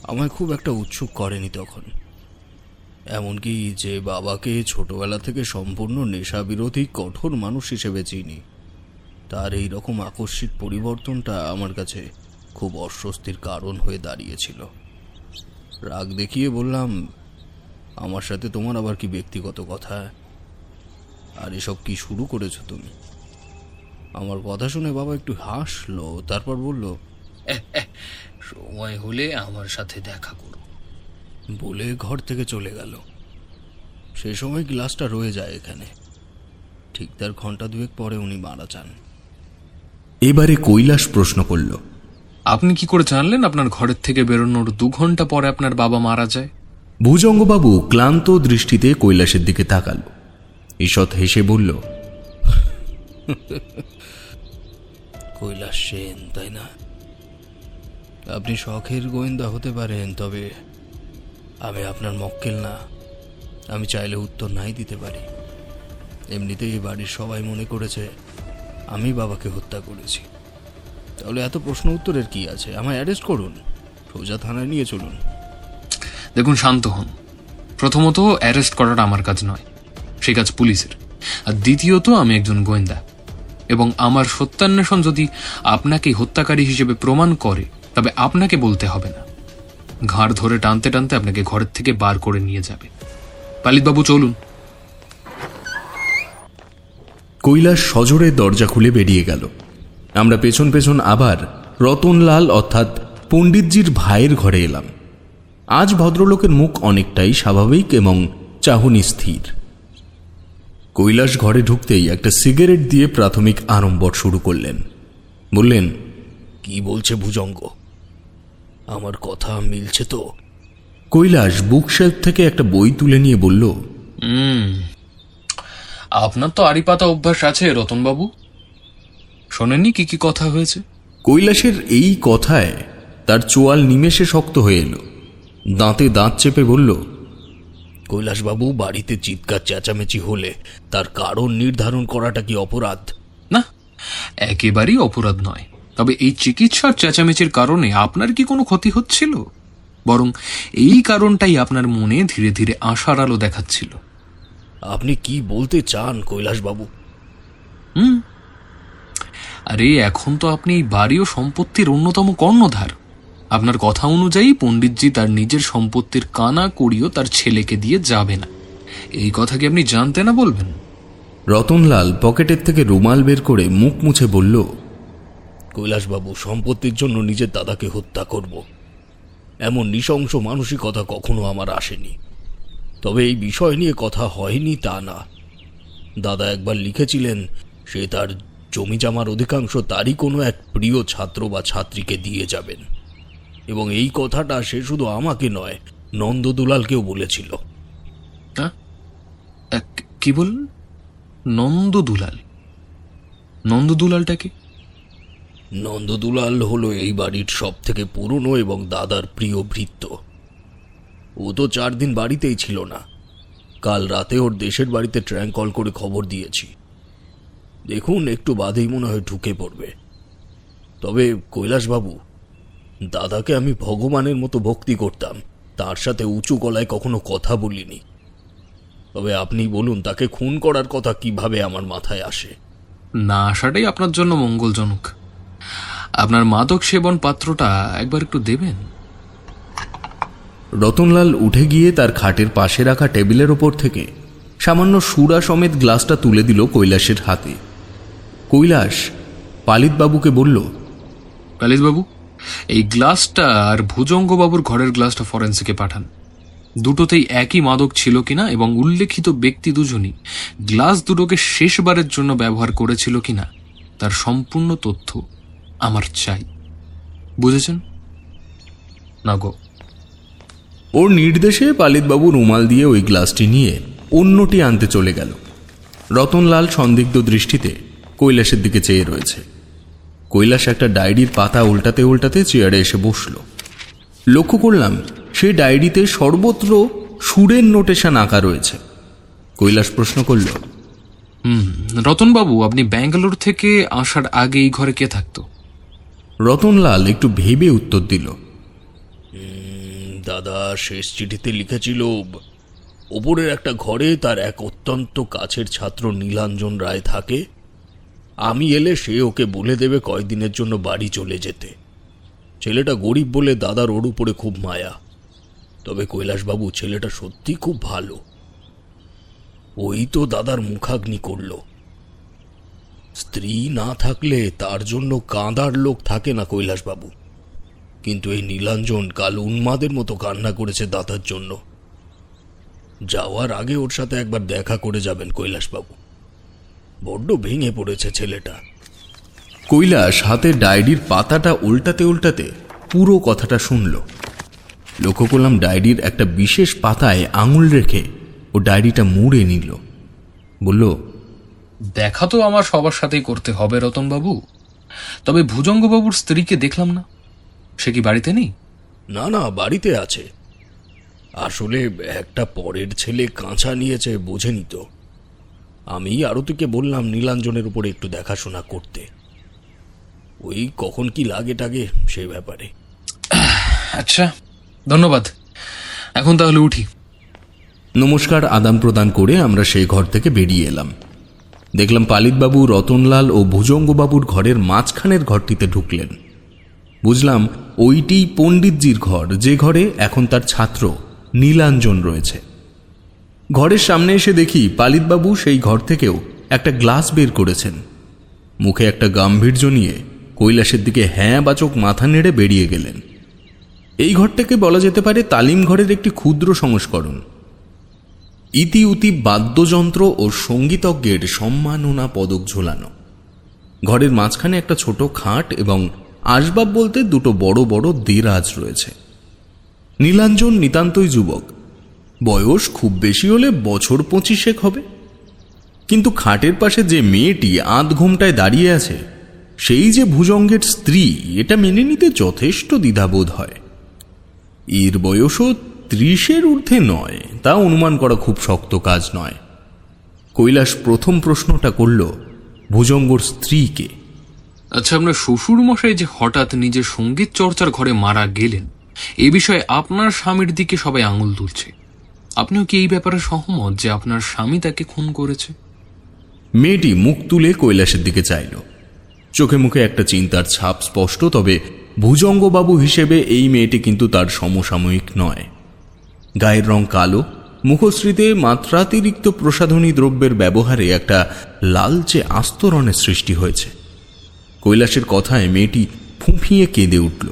আমায় খুব একটা উৎসুক করেনি তখন। এমনকি যে বাবাকে ছোটবেলা থেকে সম্পূর্ণ নেশা বিরোধী কঠোর মানুষ হিসেবে চিনি, তার এই রকম আকস্মিক পরিবর্তনটা আমার কাছে খুব অস্বস্তির কারণ হয়ে দাঁড়িয়েছিল। রাগ দেখিয়ে বললাম, আমার সাথে তোমার আবার কি ব্যক্তিগত কথা? আর এসব কি শুরু করেছো তুমি? আমার কথা শুনে বাবা একটু হাসলো, তারপর বলল, সময় হলে আমার সাথে দেখা করো বলে ঘর থেকে চলে গেল। সে সময় গ্লাসটা রয়ে যায় এখানে। ঠিক তার ঘন্টা 2 পরে উনি মারা যান। এবারে কৈলাস প্রশ্ন করল, আপনি কি করে জানলেন আপনার ঘরের থেকে বেরোনোর 2 ঘন্টা পরে আপনার বাবা মারা যায়? ভুজঙ্গবাবু ক্লান্ত দৃষ্টিতে কৈলাসের দিকে তাকাল। ঈষৎ হেসে বলল, কৈলাস সেন, তাই না? আপনি শখের গোয়েন্দা হতে পারেন, তবে আমি আপনার মক্কেল না। আমি চাইলে উত্তর নাই দিতে পারি। এমনিতেই বাড়ির সবাই মনে করেছে আমি বাবাকে হত্যা করেছি। তাহলে এত প্রশ্ন উত্তরের কি আছে? আমায় অ্যারেস্ট করুন, সোজা থানায় নিয়ে চলুন। দেখুন, শান্ত হন। প্রথমত, অ্যারেস্ট করাটা আমার কাজ নয়, সে কাজ পুলিশের। আর দ্বিতীয়ত, আমি একজন গোয়েন্দা, এবং আমার সত্যান্বেষণ যদি আপনাকে হত্যাকারী হিসেবে প্রমাণ করে তবে আপনাকে বলতে হবে না। ঘাড় ধরে টানতে টানতে আপনাকে ঘরের থেকে বার করে নিয়ে যাবে। পালিতবাবু, চলুন। কৈলাস সজোরে দরজা খুলে বেরিয়ে গেল। আমরা পেছন পেছন আবার রতনলাল অর্থাৎ পণ্ডিতজির ভাইয়ের ঘরে এলাম। আজ ভদ্রলোকের মুখ অনেকটাই স্বাভাবিক এবং চাহনি স্থির। কৈলাস ঘরে ঢুকতেই একটা সিগারেট দিয়ে প্রাথমিক আড়ম্বর শুরু করলেন। বললেন, কি বলছে ভুজঙ্গ? আমার কথা মিলছে তো? কৈলাস বুকশেলফ থেকে একটা বই তুলে নিয়ে বলল, আপনার তো আড়িপাতা অভ্যাস আছে রতনবাবু। শোনেননি কি কি কথা হয়েছে? কৈলাসের এই কথায় তার চোয়াল নিমেষে শক্ত হয়ে এলো। দাঁতে দাঁত চেপে বলল, কৈলাসবাবু, বাড়িতে চিৎকার চেঁচামেচি হলে তার কারণ নির্ধারণ করাটা কি অপরাধ? না, একেবারেই অপরাধ নয়, তবে এই চিকিৎসার চেঁচামেচির কারণে আপনার কি কোনো ক্ষতি হচ্ছিল? বরং এই কারণটাই আপনার মনে ধীরে ধীরে আশার আলো দেখাচ্ছিল। আপনি কি বলতে চান কৈলাসবাবু? আরে এখন তো আপনি এই বাড়ি ও সম্পত্তির অন্যতম কর্ণধার। আপনার কথা অনুযায়ী পণ্ডিতজি তার নিজের সম্পত্তির কানা কড়িও তার ছেলেকে দিয়ে যাবে না। এই কথা কি আপনি জানতে না বলবেন? রতনলাল পকেটের থেকে রুমাল বের করে মুখ মুছে বলল, কৈলাসবাবু, সম্পত্তির জন্য নিজের দাদাকে হত্যা করব এমন নৃশংস মানসিকতা কখনো আমার আসেনি। তবে এই বিষয় নিয়ে কথা হয়নি তা না। দাদা একবার লিখেছিলেন সে তার জমি জমার অধিকাংশ তারই কোনো এক প্রিয় ছাত্র বা ছাত্রীকে দিয়ে যাবেন, এবং এই কথাটা সে শুধু আমাকে নয়, নন্দদুলালকেও বলেছিল। কি বললেন? নন্দদুলাল? নন্দদুলালটাকে? নন্দদুলাল হলো এই বাড়ির সব থেকে পুরনো এবং দাদার প্রিয় ভৃত্য। ও তো 4 দিন বাড়িতেই ছিল না। কাল রাতে ওর দেশের বাড়িতে ট্র্যাঙ্ক কল করে খবর দিয়েছি। দেখুন, একটু বাদেই মনে হয় ঢুকে পড়বে। তবে কৈলাসবাবু, দাদাকে আমি ভগবানের মতো ভক্তি করতাম, তার সাথে উঁচু গলায় কখনো কথা বলিনি। তবে আপনি বলুন, তাকে খুন করার কথা কিভাবে আমার মাথায় আসে? না আসাটাই আপনার জন্য মঙ্গলজনক। আপনার মাদক সেবন পাত্রটা একবার একটু দেবেন? রতনলাল উঠে গিয়ে তার খাটের পাশে রাখা টেবিলের ওপর থেকে সামান্য সুরা সমেত গ্লাসটা তুলে দিল কৈলাসের হাতে। কৈলাস পালিতবাবুকে বলল, পালিতবাবু, এই গ্লাসটা আর ভুজঙ্গবাবুর ঘরের গ্লাসটা ফরেন্সিকে পাঠান। দুটোতেই একই মাদক ছিল কিনা এবং উল্লেখিত ব্যক্তি দুজনই গ্লাস দুটোকে শেষবারের জন্য ব্যবহার করেছিল কিনা তার সম্পূর্ণ তথ্য আমার চাই। বুঝেছেন না গো? ওর নির্দেশে পালিতবাবু রুমাল দিয়ে ওই গ্লাসটি নিয়ে অন্যটি আনতে চলে গেল। রতনলাল সন্দিগ্ধ দৃষ্টিতে কৈলাসের দিকে চেয়ে রয়েছে। কৈলাস একটা ডায়েরির পাতা উল্টাতে উল্টাতে চেয়ারে এসে বসল। লক্ষ্য করলাম সেই ডায়েরিতে সর্বত্র সুরের নোটেশন আঁকা রয়েছে। কৈলাস প্রশ্ন করল, রতনবাবু, আপনি ব্যাঙ্গালোর থেকে আসার আগে এই ঘরে কে থাকতো? রতনলাল একটু ভেবে উত্তর দিল, দাদা শেষ চিঠিতে লিখেছিল ওপরের একটা ঘরে তার এক অত্যন্ত কাছের ছাত্র নীলাঞ্জন রায় থাকে। আমি এলে সে ওকে বলে দেবে কয়েকদিনের জন্য বাড়ি চলে যেতে। ছেলেটা গরিব বলে দাদার ওর উপরে খুব মায়া। তবে কৈলাসবাবু, ছেলেটা সত্যি খুব ভালো। ওই তো দাদার মুখাগ্নি করল। স্ত্রী না থাকলে তার জন্য কাঁদার লোক থাকে না কৈলাসবাবু, কিন্তু এই নীলাঞ্জন কাল উন্মাদের মতো কান্না করেছে দাদার জন্য। যাওয়ার আগে ওর সাথে একবার দেখা করে যাবেন কৈলাসবাবু। বড্ড ভেঙে পড়েছে ছেলেটা। কৈলাস হাতে ডায়েরির পাতাটা উল্টাতে উল্টাতে পুরো কথাটা শুনল। লক্ষ্য করলাম ডায়েরির একটা বিশেষ পাতায় আঙুল রেখে ও ডায়েরিটা মুড়ে নিল। বলল, দেখা তো আমার সবার সাথেই করতে হবে রতনবাবু, তবে ভুজঙ্গবাবুর স্ত্রীকে দেখলাম না। সে কি বাড়িতে নেই? না না, বাড়িতে আছে। আসলে একটা পরের ছেলে কাঁচা নিয়েছে, বোঝেনি তো। আমি আরতিকে বললাম নীলাঞ্জনের উপরে একটু দেখাশোনা করতে। ওই কখন কি লাগে টাগে সে ব্যাপারে। আচ্ছা, ধন্যবাদ। এখন তাহলে উঠি। নমস্কার আদান প্রদান করে আমরা সেই ঘর থেকে বেরিয়ে এলাম। দেখলাম পালিতবাবু রতনলাল ও ভুজঙ্গবাবুর ঘরের মাঝখানের ঘরটিতে ঢুকলেন। বুঝলাম ওইটি পণ্ডিতজির ঘর, যে ঘরে এখন তার ছাত্র নীলাঞ্জন রয়েছে। ঘরের সামনে এসে দেখি পালিতবাবু সেই ঘর থেকেও একটা গ্লাস বের করেছেন। মুখে একটা গাম্ভীর্য নিয়ে কৈলাসের দিকে হ্যাঁ বাচক মাথা নেড়ে বেরিয়ে গেলেন। এই ঘরটাকে বলা যেতে পারে তালিম ঘরের একটি ক্ষুদ্র সংস্করণ। ইতি উতি বাদ্যযন্ত্র ও সঙ্গীতজ্ঞের সম্মাননা পদক ঝোলানো। ঘরের মাঝখানে একটা ছোট খাট এবং আসবাব বলতে দুটো বড় বড় দেরাজ রয়েছে। নীলাঞ্জন নিতান্তই যুবক, বয়স খুব বেশি হলে বছর 25 হবে। কিন্তু খাটের পাশে যে মেয়েটি আধ ঘুমটায় দাঁড়িয়ে আছে সেই যে ভুজঙ্গের স্ত্রী, এটা মেনে নিতে যথেষ্ট দ্বিধাবোধ হয়। এর বয়সও 30-এর ঊর্ধ্বে নয়, তা অনুমান করা খুব শক্ত কাজ নয়। কৈলাস প্রথম প্রশ্নটা করল, ভুজঙ্গর স্ত্রীকে। আচ্ছা, আপনার শ্বশুর মশাই যে হঠাৎ নিজের সঙ্গীত চর্চার ঘরে মারা গেলেন, এ বিষয়ে আপনার স্বামীর দিকে সবাই আঙুল তুলছে। আপনিও কি এই ব্যাপারে সহমত যে আপনার স্বামী তাকে খুন করেছে? মেয়েটি মুখ তুলে কৈলাসের দিকে চাইল। চোখে মুখে একটা চিন্তার ছাপ স্পষ্ট, তবে ভুজঙ্গবাবু হিসেবে এই মেয়েটি কিন্তু তার সমসাময়িক নয়। গায়ের রং কালো, মুখশ্রীতে মাত্রাতিরিক্ত প্রসাধনী দ্রব্যের ব্যবহারে একটা লালচে আস্তরণের সৃষ্টি হয়েছে। কৈলাসের কথায় মেয়েটি ফুঁফিয়ে কেঁদে উঠল,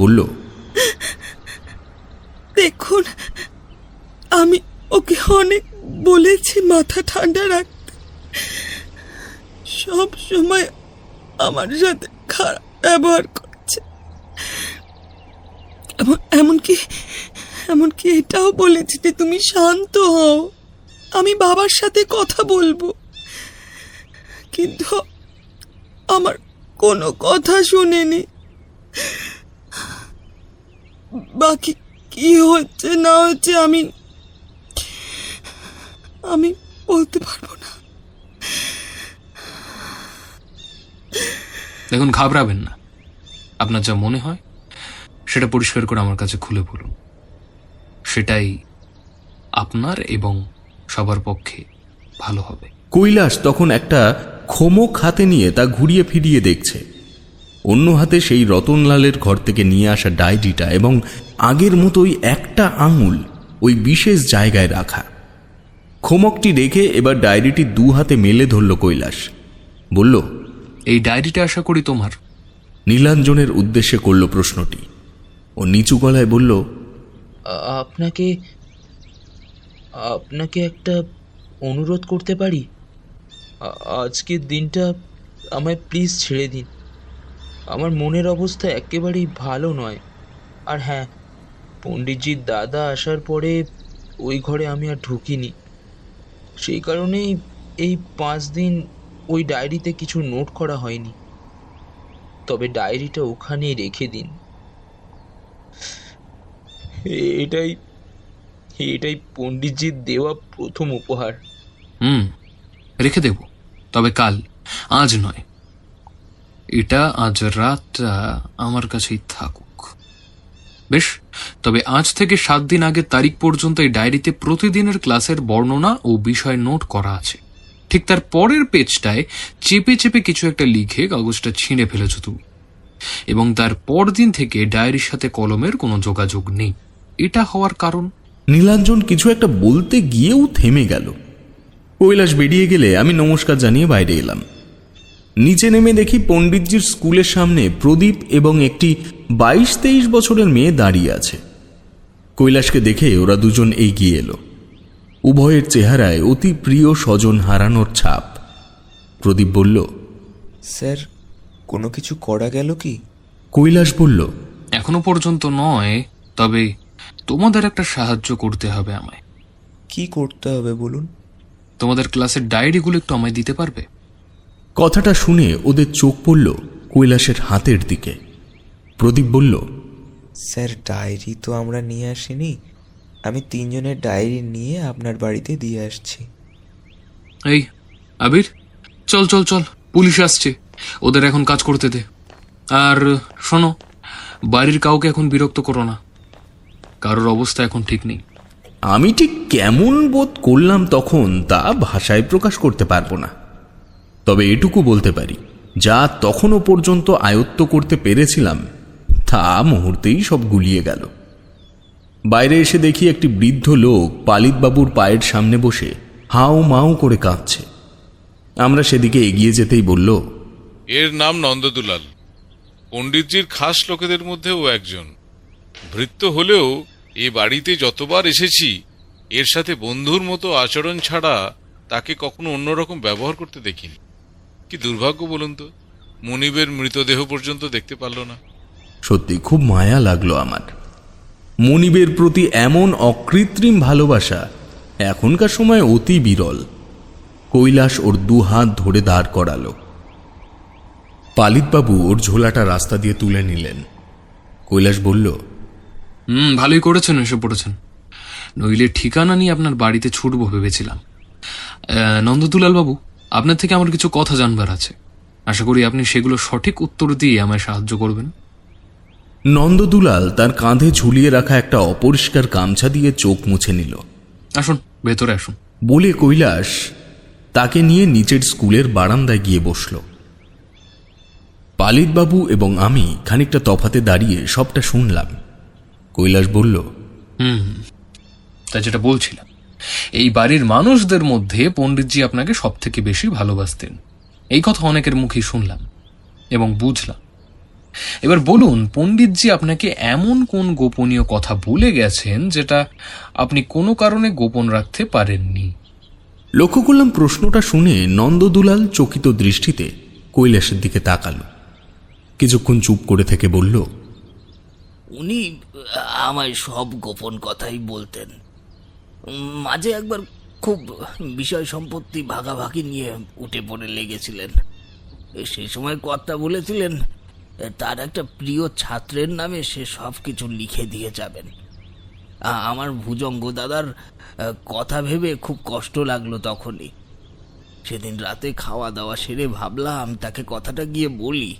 বলল, দেখুন, আমি ওকে অনেক বলেছি মাথা ঠান্ডা রাখতে, সব সময় আমার সাথে খারাপ ব্যবহার করছে। এমনকি এটাও বলেছি যে তুমি শান্ত হও, আমি বাবার সাথে কথা বলবো। কিন্তু আমার কোনো কথা শুনেনি। বাকি কি হচ্ছে না হচ্ছে আমি বলতে পারবো না। দেখুন, ঘাবড়াবেন না। আপনার যা মনে হয় সেটা পরিষ্কার করে আমার কাছে খুলে বলুন। সেটাই আপনার এবং সবার পক্ষে ভালো হবে। কৈলাস তখন একটা খোমক হাতে নিয়ে তা ঘুরিয়ে ফিরিয়ে দেখছে। অন্য হাতে সেই রতনলালের ঘর থেকে নিয়ে আসা ডায়েরিটা, এবং আগের মতোই একটা আঙুল ওই বিশেষ জায়গায় রাখা। খোমকটি রেখে এবার ডায়েরিটি দু হাতে মেলে ধরল কৈলাস, বলল, এই ডায়েরিটা আশা করি তোমার? নীলাঞ্জনের উদ্দেশ্যে করল প্রশ্নটি। ও নিচু গলায় বলল, আপনাকে একটা অনুরোধ করতে পারি? আজকের দিনটা আমায় প্লিজ ছেড়ে দিন। আমার মনের অবস্থা একেবারেই ভালো নয়। আর হ্যাঁ, পণ্ডিতজির দাদা আসার পরে ওই ঘরে আমি আর ঢুকিনি। সেই কারণেই এই 5 দিন ওই ডায়েরিতে কিছু নোট করা হয়নি। তবে ডায়েরিটা ওখানেই রেখে দিন। এটাই পণ্ডিতজির দেওয়া প্রথম উপহার। রেখে দেব, তবে কাল, আজ নয়। এটা আজ রাতটা আমার কাছেই থাকুক। বেশ, তবে আজ থেকে 7 দিন আগের তারিখ পর্যন্ত এই ডায়েরিতে প্রতিদিনের ক্লাসের বর্ণনা ও বিষয় নোট করা আছে। ঠিক তার পরের পেজটায় চেপে চেপে কিছু একটা লিখে কাগজটা ছিঁড়ে ফেলেছ তুমি, এবং তার পর দিন থেকে ডায়েরির সাথে কলমের কোনো যোগাযোগ নেই। এটা হওয়ার কারণ? নীলাঞ্জন কিছু একটা বলতে গিয়েও থেমে গেল। কৈলাস বেরিয়ে গেলে আমি নমস্কার জানিয়ে বাইরে এলাম। নিচে নেমে দেখি পণ্ডিতজির স্কুলের সামনে প্রদীপ এবং একটি 22-23 বছরের মেয়ে দাঁড়িয়ে আছে। কৈলাসকে দেখে ওরা দুজন এগিয়ে এলো। উভয়ের চেহারায় অতি প্রিয় স্বজন হারানোর ছাপ। প্রদীপ বলল, স্যার, কোনো কিছু করা গেল কি? কৈলাস বলল, এখনো পর্যন্ত নয়, তবে তোমাদের একটা সাহায্য করতে হবে আমায়। কি করতে হবে বলুন? তোমাদের ক্লাসের ডায়েরিগুলো একটু আমায় দিতে পারবে? কথাটা শুনে ওদের চোখ পড়ল কৈলাসের হাতের দিকে। প্রদীপ বলল, স্যার, ডায়েরি তো আমরা নিয়ে আসিনি। আমি 3 জনের ডায়েরি নিয়ে আপনার বাড়িতে দিয়ে আসছি। এই আবির, চল চল চল, পুলিশ আসছে, ওদের এখন কাজ করতে দে। আর শোনো, বাড়ির কাউকে এখন বিরক্ত করো না, কারোর অবস্থা এখন ঠিক নেই। আমি ঠিক কেমন বোধ করলাম তখন তা ভাষায় প্রকাশ করতে পারবো না, তবে এটুকু বলতে পারি, যা তখনও পর্যন্ত আয়ত্ত করতে পেরেছিলাম তা মুহূর্তেই সব গুলিয়ে গেল। বাইরে এসে দেখি একটি বৃদ্ধ লোক পালিতবাবুর পায়ের সামনে বসে হাউ মাউ করে কাঁদছে। আমরা সেদিকে এগিয়ে যেতেই বলল, এর নাম নন্দদুলাল। পণ্ডিতজির খাস লোকেদের মধ্যে ও একজন। ভৃত্য হলেও এ বাড়িতে যতবার এসেছি এর সাথে বন্ধুর মতো আচরণ ছাড়া তাকে কখনো অন্যরকম ব্যবহার করতে দেখিনি। কি দুর্ভাগ্য বলুন তো, মনিবের মৃতদেহ পর্যন্ত দেখতে পারল না। সত্যি খুব মায়া লাগলো আমার। মনিবের প্রতি এমন অকৃত্রিম ভালোবাসা এখনকার সময় অতি বিরল। কৈলাস ওর 2 হাত ধরে দাঁড় করালো। পালিতবাবু ওর ঝোলাটা রাস্তা দিয়ে তুলে নিলেন। কৈলাস বলল, ভালোই করেছেন এসে পড়েছেন, নইলে ঠিকানা নিয়ে আপনার বাড়িতে ছুটবো ভেবেছিলাম। নন্দদুলাল বাবু, আপনার থেকে আমার কিছু কথা জানবার আছে। আশা করি আপনি সেগুলো সঠিক উত্তর দিয়ে আমায় সাহায্য করবেন। নন্দদুলাল তার কাঁধে ঝুলিয়ে রাখা একটা অপরিষ্কার গামছা দিয়ে চোখ মুছে নিল। আসুন, ভেতরে আসুন। বলে কৈলাস তাকে নিয়ে নিচের স্কুলের বারান্দায় গিয়ে বসল। পালিতবাবু এবং আমি খানিকটা তফাতে দাঁড়িয়ে সবটা শুনলাম। কৈলাস বলল, তা যেটা বলছিলাম, এই বাড়ির মানুষদের মধ্যে পণ্ডিতজি আপনাকে সব থেকে বেশি ভালোবাসতেন, এই কথা অনেকের মুখেই শুনলাম এবং বুঝলাম। এবার বলুন, পণ্ডিতজি আপনাকে এমন কোন গোপনীয় কথা বলে গেছেন যেটা আপনি কোনো কারণে গোপন রাখতে পারেননি? লক্ষ্য করলাম প্রশ্নটা শুনে নন্দদুলাল চকিত দৃষ্টিতে কৈলাসের দিকে তাকালো। কিছুক্ষণ চুপ করে থেকে বলল, উনি আমায় সব গোপন কথাই বলতেন। মাঝে একবার খুব বিষয় সম্পত্তি ভাগাভাগি নিয়ে উঠে পড়ে লেগেছিলেন। সেই সময় কর্তা বলেছিলেন তার একটা প্রিয় ছাত্রের নামে সে সব কিছু লিখে দিয়ে যাবেন। আমার ভুজঙ্গ দাদার কথা ভেবে খুব কষ্ট লাগলো তখনই। সেদিন রাতে খাওয়া দাওয়া সেরে ভাবলাম তাকে কথাটা গিয়ে বলি।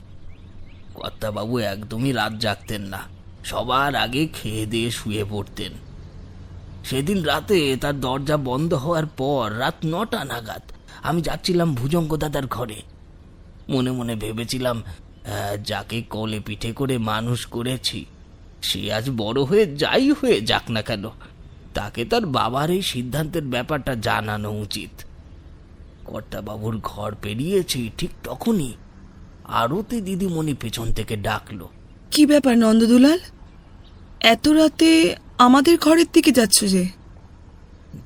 কর্তাবাবু একদমই রাত জাগতেন না, সবার আগে খেয়ে দিয়ে শুয়ে পড়তেন। সেদিন রাতে তার দরজা বন্ধ হওয়ার পর রাত 9টা নাগাদ আমি যাচ্ছিলাম ভুজঙ্গ দাদার ঘরে। মনে মনে ভেবেছিলাম, যাকে কোলে পিঠে করে মানুষ করেছি সে আজ বড় হয়ে যাই হয়ে যাক না কেন, তাকে তার বাবার এই সিদ্ধান্তের ব্যাপারটা জানানো উচিত। কর্তাবাবুর ঘর পেরিয়েছি, ঠিক তখনই আরতি দিদিমণি পেছন থেকে ডাকলো। কি ব্যাপার নন্দদুলাল, এত রাতে আমাদের ঘরের দিকে যাচ্ছ যে?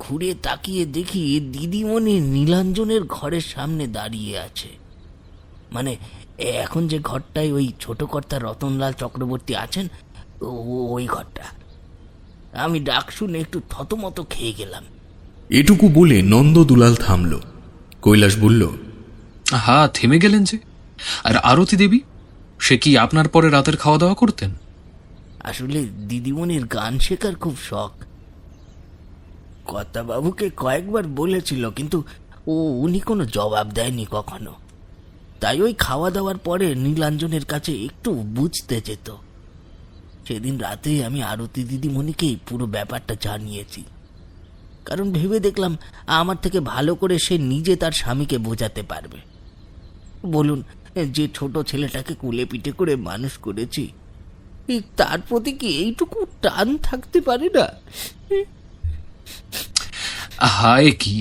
ঘুরে তাকিয়ে দেখি দিদিমণি নীলাঞ্জনের ঘরের সামনে দাঁড়িয়ে আছে। মানে এখন যে ঘরটায় ওই ছোট কর্তা রতনলাল চক্রবর্তী আছেন, ওই ঘরটা। আমি ডাক শুনে একটু থতমত খেয়ে গেলাম। এটুকু বলে নন্দদুলাল থামল। কৈলাস বলল, থেমে গেলেন যে? আর আরতি দেবী, সে কি আপনার পরে রাতের খাওয়া দাওয়া করতেন? আসলে দিদিমণির গান শেখার খুব শখ। কর্তাবাবুকে কয়েকবার বলেছিল, কিন্তু উনি কোনো জবাব দেয়নি কখনো। তাই ওই খাওয়া দাওয়ার পরে নীলাঞ্জনের কাছে একটু বুঝতে যেত। সেদিন রাতে আমি আরতি দিদিমণিকেই পুরো ব্যাপারটা জানিয়েছি, কারণ ভেবে দেখলাম আমার থেকে ভালো করে সে নিজে তার স্বামীকে বোঝাতে পারবে। বলুন, যে ছোট ছেলেটাকে কুলে পিঠে করে মানুষ করেছি, তার প্রতি কি এইটুকু টান থাকতে পারে না? হায় কি,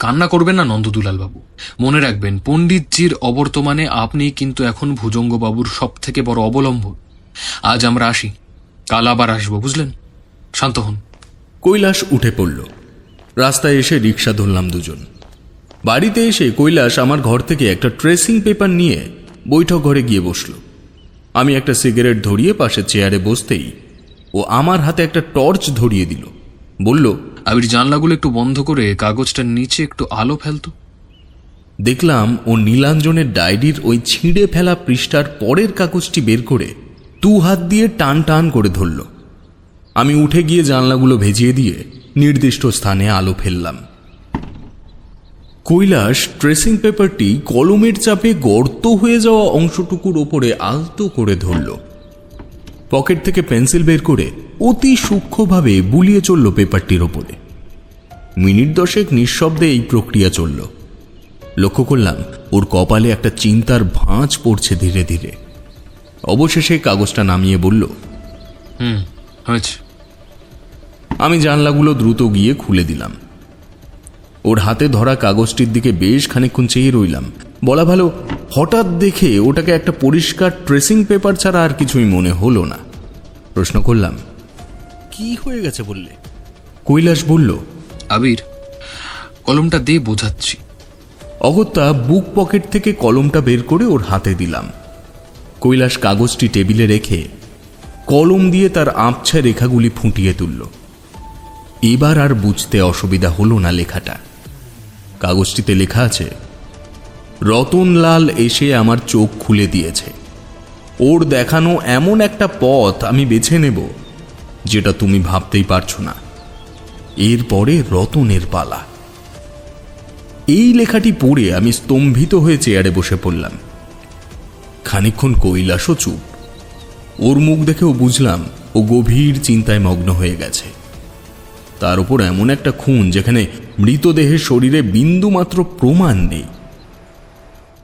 কান্না করবেন না নন্দদুলাল বাবু। মনে রাখবেন, পণ্ডিতজির অবর্তমানে আপনি কিন্তু এখন ভুজঙ্গবাবুর সব থেকে বড় অবলম্বন। আজ আমরা আসি, কাল আবার আসবো, বুঝলেন? শান্ত হন। কৈলাস উঠে পড়ল। রাস্তায় এসে রিক্সা ধরলাম দুজন। বাড়িতে এসে কৈলাস আমার ঘর থেকে একটা ট্রেসিং পেপার নিয়ে বৈঠক ঘরে গিয়ে বসল। আমি একটা সিগারেট ধরিয়ে পাশে চেয়ারে বসতেই ও আমার হাতে একটা টর্চ ধরিয়ে দিল। বলল, আবির, জানলাগুলো একটু বন্ধ করে কাগজটার নিচে একটু আলো ফেলতো। দেখলাম ও নীলাঞ্জনের ডায়েরির ওই ছিঁড়ে ফেলা পৃষ্ঠার পরের কাগজটি বের করে 2 হাত দিয়ে টান টান করে ধরল। আমি উঠে গিয়ে জানলাগুলো ভেজিয়ে দিয়ে নির্দিষ্ট স্থানে আলো ফেললাম। কৈলাস ট্রেসিং পেপারটি কলমের চাপে গর্ত হয়ে যাওয়া অংশটুকুর ওপরে আলতো করে ধরল। পকেট থেকে পেন্সিল বের করে অতি সূক্ষ্মভাবে বুলিয়ে চলল পেপারটির ওপরে। মিনিট 10 নিঃশব্দে এই প্রক্রিয়া চলল। লক্ষ্য করলাম ওর কপালে একটা চিন্তার ভাঁজ পড়ছে ধীরে ধীরে। অবশেষে কাগজটা নামিয়ে বলল, হয়েছে। আমি জানলাগুলো দ্রুত গিয়ে খুলে দিলাম। ওর হাতে ধরা কাগজটির দিকে বেশ খানিকক্ষণ চেয়ে রইলাম। বলা ভালো, হঠাৎ দেখে ওটাকে একটা পরিষ্কার ট্রেসিং পেপার ছাড়া আর কিছুই মনে হলো না। প্রশ্ন করলাম, কি হয়ে গেছে বললে? কৈলাস বলল, আবির, কলমটা দিয়ে বোঝাচ্ছি। অগত্যা বুক পকেট থেকে কলমটা বের করে ওর হাতে দিলাম। কৈলাস কাগজটি টেবিলে রেখে কলম দিয়ে তার আবছা রেখাগুলি ফুটিয়ে তুলল। এবার আর বুঝতে অসুবিধা হলো না লেখাটা। কাগজটিতে লেখা আছে, রতনলাল এসে আমার চোখ খুলে দিয়েছে। ওর দেখানো এমন একটা পথ আমি বেছে নেব যেটা তুমি ভাবতেই পারছো না। এরপরে রতনের পালা। এই লেখাটি পড়ে আমি স্তম্ভিত হয়ে চেয়ারে বসে পড়লাম। খানিকক্ষণ কৈলাসও চুপ। ওর মুখ দেখেও বুঝলাম ও গভীর চিন্তায় মগ্ন হয়ে গেছে। তার উপর এমন একটা খুন যেখানে মৃতদেহের শরীরে বিন্দুমাত্র প্রমাণ নেই।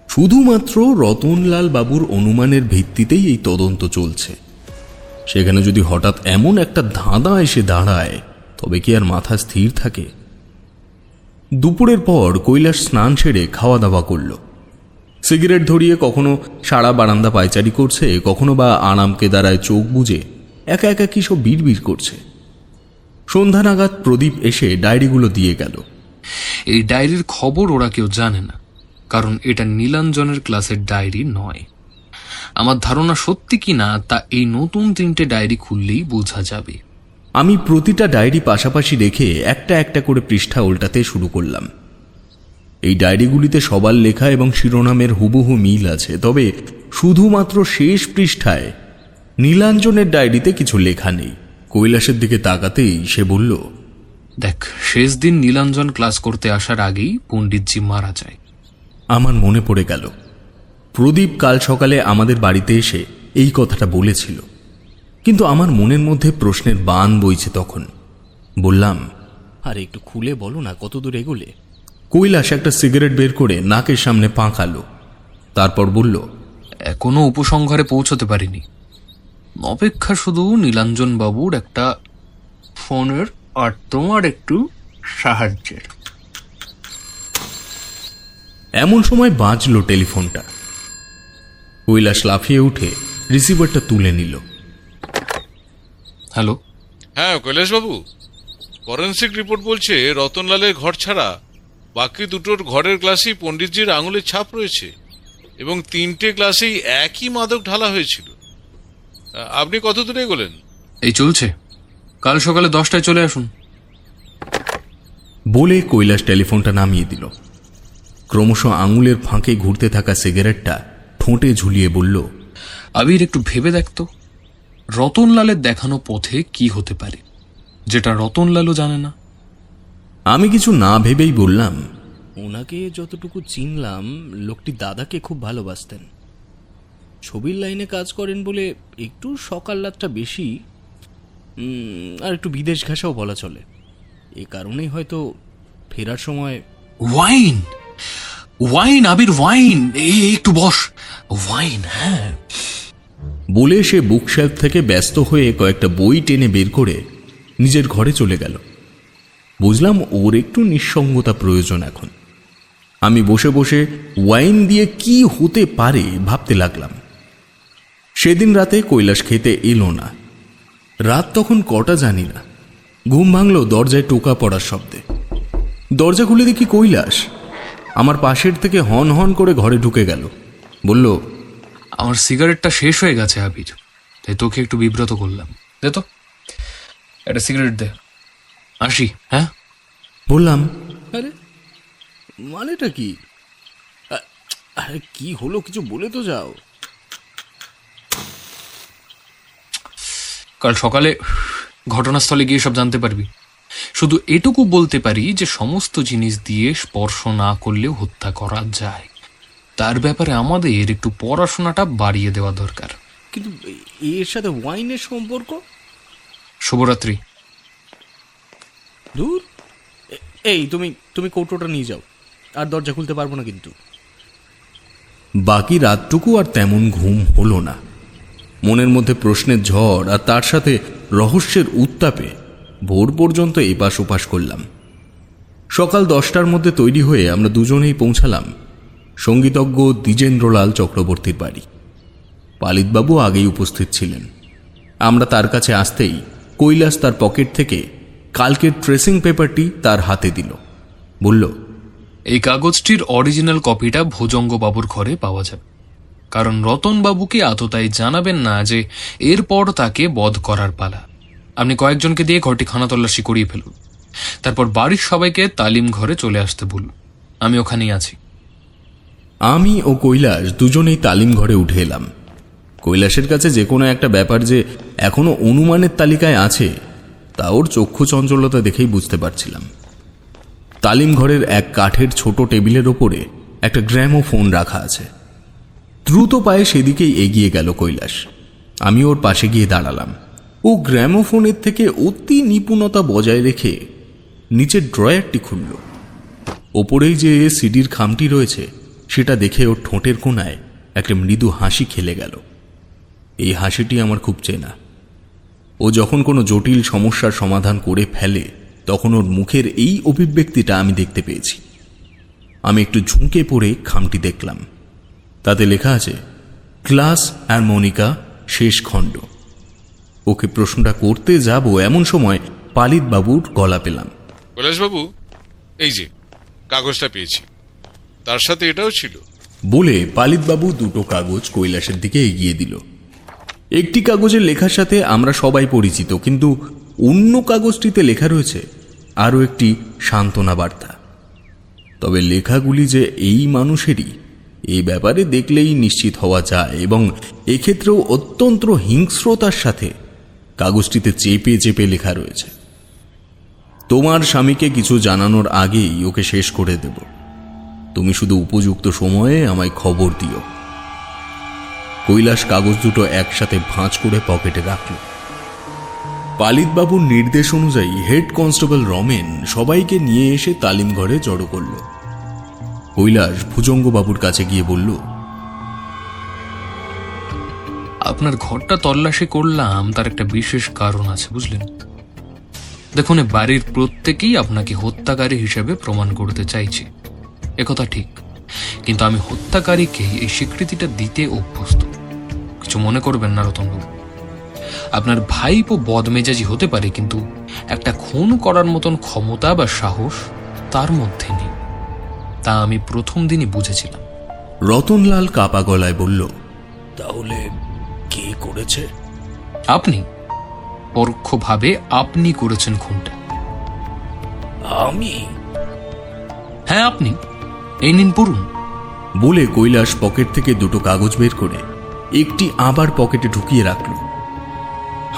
শুধুমাত্র রতনলাল বাবুর অনুমানের ভিত্তিতেই এই তদন্ত চলছে। সেখানে যদি হঠাৎ এমন একটা ধাঁধা এসে দাঁড়ায় তবে কি আর মাথা স্থির থাকে? দুপুরের পর কৈলাস স্নান সেরে খাওয়া দাওয়া করল। সিগারেট ধরিয়ে কখনো সারা বারান্দা পায়চারি করছে, কখনো বা আরাম কেদারায় চোখ বুজে একা একা কি সব বিড়বিড় করছে। সন্ধ্যা নাগাদ প্রদীপ এসে ডায়েরিগুলো দিয়ে গেল। এই ডায়েরির খবর ওরা কেউ জানে না, কারণ এটা নীলাঞ্জনের ক্লাসের ডায়েরি নয়। আমার ধারণা সত্যি কি না তা এই নতুন 3টে ডায়েরি খুললেই বোঝা যাবে। আমি প্রতিটা ডায়েরি পাশাপাশি রেখে একটা একটা করে পৃষ্ঠা উল্টাতে শুরু করলাম। এই ডায়েরিগুলিতে সবার লেখা এবং শিরোনামের হুবহু মিল আছে, তবে শুধুমাত্র শেষ পৃষ্ঠায় নীলাঞ্জনের ডায়েরিতে কিছু লেখা নেই। কৈলাসের দিকে তাকাতেই সে বলল, দেখ, শেষ দিন নীলাঞ্জন ক্লাস করতে আসার আগেই পণ্ডিতজি মারা যায়। আমার মনে পড়ে গেল প্রদীপ কাল সকালে আমাদের বাড়িতে এসে এই কথাটা বলেছিল, কিন্তু আমার মনের মধ্যে প্রশ্নের বান বইছে। তখন বললাম, আর একটু খুলে বলো না কত দূর এগোলে? কৈলাস একটা সিগারেট বের করে নাকের সামনে পাঁকালো, তারপর বলল, এখনো উপসংহারে পৌঁছতে পারিনি। অপেক্ষা শুধু নীলাঞ্জন বাবুর একটা ফোনের আর তোমার একটু সাহায্যের। এমন সময় বাজলো টেলিফোনটা। কৈলাস লাফিয়ে উঠে রিসিভারটা তুলে নিল। হ্যালো, হ্যাঁ কৈলাসবাবু, ফরেন্সিক রিপোর্ট বলছে রতনলালের ঘর ছাড়া বাকি দুটোর ঘরের গ্লাসেই পণ্ডিতজির আঙুলের ছাপ রয়েছে এবং 3টে গ্লাসেই একই মাদক ঢালা হয়েছিল। আপনি কত দূরে এগোলেন? এই চলছে, কাল সকালে 10টায় চলে আসুন। বলে কৈলাস টেলিফোনটা নামিয়ে দিল। ক্রমশ আঙুলের ফাঁকে ঘুরতে থাকা সিগারেটটা ঠোঁটে ঝুলিয়ে বলল, আবির, একটু ভেবে দেখতো রতনলালের দেখানো পথে কি হতে পারে যেটা রতনলালও জানে না। আমি কিছু না ভেবেই বললাম, ওনাকে যতটুকু চিনলাম লোকটি দাদাকে খুব ভালোবাসতেন। ছবির লাইনে কাজ করেন বলে একটু সকাল্লাদটা বেশি, আর একটু বিদেশ ঘাসাও বলা চলে। এ কারণেই হয়তো ফেরার সময় ওয়াইন ওয়াইন আবির, ওয়াইন। এই একটু বস, ওয়াইন। হ্যাঁ, বলে সে বুকশেলফ থেকে ব্যস্ত হয়ে কয়েকটা বই টেনে বের করে নিজের ঘরে চলে গেল। বুঝলাম ওর একটু নিঃসঙ্গতা প্রয়োজন এখন। আমি বসে বসে ওয়াইন দিয়ে কি হতে পারে ভাবতে লাগলাম। সেদিন রাতে কৈলাস খেতে এলো না। রাত তখন কটা জানি না। ঘুম ভাঙল দরজায় টোকা পড়ার শব্দে। দরজা খুলে দেখি কৈলাস আমার পাশের থেকে হন হন করে ঘরে ঢুকে গেল। বলল, আমার সিগারেটটা শেষ হয়ে গেছে আবির, তাই তোকে একটু বিব্রত করলাম। দে তো একটা সিগারেট দে। আসি। হ্যাঁ, বললাম, আরে মানেটা কি? আরে কি হলো, কিছু বলে তো যাও। কাল সকালে ঘটনাস্থলে গিয়ে সব জানতে পারবি। শুধু এটুকু বলতে পারি যে সমস্ত জিনিস দিয়ে স্পর্শ না করলেও হত্যা করা যায়। তার ব্যাপারে আমাদের একটু পড়াশোনাটা বাড়িয়ে দেওয়া দরকার। কিন্তু এর সাথে ওয়াইনের সম্পর্ক? শুভরাত্রি। দূর। এই তুমি কৌটোটা নিয়ে যাও, আর দরজা খুলতে পারবো না কিন্তু। বাকি রাতটুকু আর তেমন ঘুম হলো না। মনের মধ্যে প্রশ্নের ঝড় আর তার সাথে রহস্যের উত্তাপে ভোর পর্যন্ত এপাশ ওপাশ করলাম। সকাল 10টার মধ্যে তৈরি হয়ে আমরা দুজনেই পৌঁছালাম সঙ্গীতজ্ঞ দ্বিজেন্দ্রলাল চক্রবর্তীর বাড়ি। পালিতবাবু আগেই উপস্থিত ছিলেন। আমরা তার কাছে আসতেই কৈলাস তার পকেট থেকে কালকের ট্রেসিং পেপারটি তার হাতে দিল। বলল, এই কাগজটির অরিজিনাল কপিটা ভোজঙ্গবাবুর ঘরে পাওয়া যাবে, কারণ রতনবাবুকে আততায়ী জানাবেন না যে এরপর তাকে বধ করার পালা। আপনি কয়েকজনকে দিয়ে ঘরটি খানাতল্লাশি করিয়ে ফেলুন, তারপর বাড়ির সবাইকে তালিম ঘরে চলে আসতে বলুন। আমি ওখানেই আছি। আমি ও কৈলাস দুজনেই তালিম ঘরে উঠে এলাম। কৈলাসের কাছে যে কোনো একটা ব্যাপার যে এখনো অনুমানের তালিকায় আছে তা ওর চক্ষু চঞ্চলতা দেখেই বুঝতে পারছিলাম। তালিম ঘরের এক কাঠের ছোট টেবিলের ওপরে একটা গ্র্যামোফোন রাখা আছে। দ্রুত পায়ে সেদিকেই এগিয়ে গেল কৈলাস। আমি ওর পাশে গিয়ে দাঁড়ালাম। ও গ্র্যামোফোনের থেকে অতি নিপুণতা বজায় রেখে নিচের ড্রয়ারটি খুলল। ওপরেই যে সিডির খামটি রয়েছে সেটা দেখে ওর ঠোঁটের কোণায় একটা মৃদু হাসি খেলে গেল। এই হাসিটি আমার খুব চেনা। ও যখন কোনো জটিল সমস্যার সমাধান করে ফেলে তখন ওর মুখের এই অভিব্যক্তিটা আমি দেখতে পেয়েছি। আমি একটু ঝুঁকে পড়ে খামটি দেখলাম। তাতে লেখা আছে ক্লাস হারমোনিকা শেষ খণ্ড। ওকে প্রশ্নটা করতে যাব এমন সময় পালিত বাবুর গলা পেলাম। কৈলাসবাবু, এই যে কাগজটা পেয়েছি, তার সাথে এটাও ছিল। বলে পালিতবাবু দুটো কাগজ কৈলাসের দিকে এগিয়ে দিল। একটি কাগজের লেখার সাথে আমরা সবাই পরিচিত, কিন্তু অন্য কাগজটিতে লেখা রয়েছে আরও একটি সান্ত্বনা বার্তা। তবে লেখাগুলি যে এই মানুষেরই এই ব্যাপারে দেখলেই নিশ্চিত হওয়া যায়, এবং এক্ষেত্রেও অত্যন্ত হিংস্রতার সাথে কাগজটিতে চেপে চেপে লেখা রয়েছে, তোমার স্বামীকে কিছু জানানোর আগেই ওকে শেষ করে দেব। তুমি শুধু উপযুক্ত সময়ে আমায় খবর দিও। কৈলাস কাগজ দুটো একসাথে ভাঁজ করে পকেটে রাখল। পালিতবাবুর নির্দেশ অনুযায়ী হেড কনস্টেবল রমেন সবাইকে নিয়ে এসে তালিম ঘরে জড়ো করল। কৈলাস ভুজঙ্গবাবুর কাছে গিয়ে বলল, আপনার ঘরটা তল্লাশি করলাম, তার একটা বিশেষ কারণ আছে, বুঝলেন? দেখুন, বাড়ির প্রত্যেকেই আপনাকে হত্যাকারী হিসেবে প্রমাণ করতে চাইছে, একথা ঠিক, কিন্তু আমি হত্যাকারীকে এই স্বীকৃতিটা দিতে অভ্যস্ত। কিছু মনে করবেন না রতনবাবু। আপনার ভাইপো বদমেজাজি হতে পারে, কিন্তু একটা খুন করার মতন ক্ষমতা বা সাহস তার মধ্যে নেই। তা আমি প্রথম দিনই বুঝেছিলাম। রতনলাল কাপা গলায় বলল, তাহলে কে করেছে? আপনি, পরোক্ষভাবে আপনি করেছেন খুনটা। আমি? হ্যাঁ, আপনি। এই নিন, পড়ুন। বলে কৈলাস পকেট থেকে দুটো কাগজ বের করে একটি আবার পকেটে ঢুকিয়ে রাখল।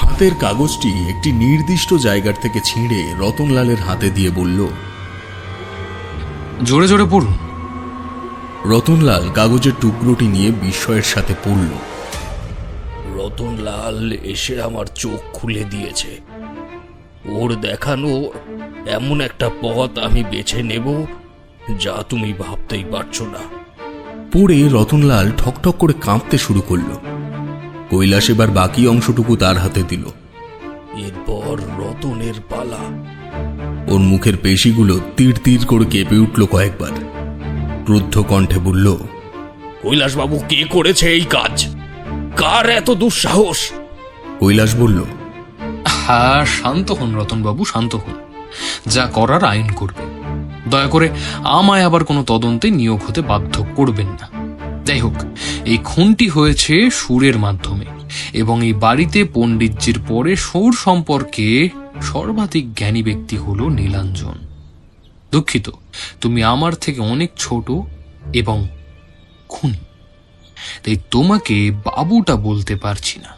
হাতের কাগজটি একটি নির্দিষ্ট জায়গার থেকে ছিঁড়ে রতনলালের হাতে দিয়ে বলল, জোরে জোরে পড়ুন। রতনলাল কাগজের টুকরোটি নিয়ে বিস্ময়ের সাথে পড়ল। রতনলাল এসে আমার চোখ খুলে দিয়েছে। ওর দেখানো এমন একটা পথ আমি বেছে নেব যা তুমি ভাবতেই পারছো না। পড়ে রতনলাল ঠকঠক করে কাঁপতে শুরু করল। কৈলাস এবার বাকি অংশটুকু তার হাতে দিল। এরপর রতনের পালা। ওর মুখের পেশিগুলো তীর তীর করে কেঁপে উঠল কয়েকবার। ক্রুদ্ধ কণ্ঠে বলল, কৈলাসবাবু, কে করেছে এই কাজ? কার এত দুঃসাহস? কৈলাস বলল, হ্যাঁ, শান্ত হন রতনবাবু, শান্ত হন। যা করার আইন করবে। দয়া করে আমায় আবার কোনো তদন্তে নিয়োগ হতে বাধ্য করবেন না। যাই হোক, এই খুনটি হয়েছে সুরের মাধ্যমে, এবং এই বাড়িতে পণ্ডিতজির পরে সুর সম্পর্কে সর্বাধিক জ্ঞানী ব্যক্তি হল নীলাঞ্জন। দুঃখিত, তুমি আমার থেকে অনেক ছোট এবং খুনি, তাই তোমাকে বাবুটা বলতে পারছি না।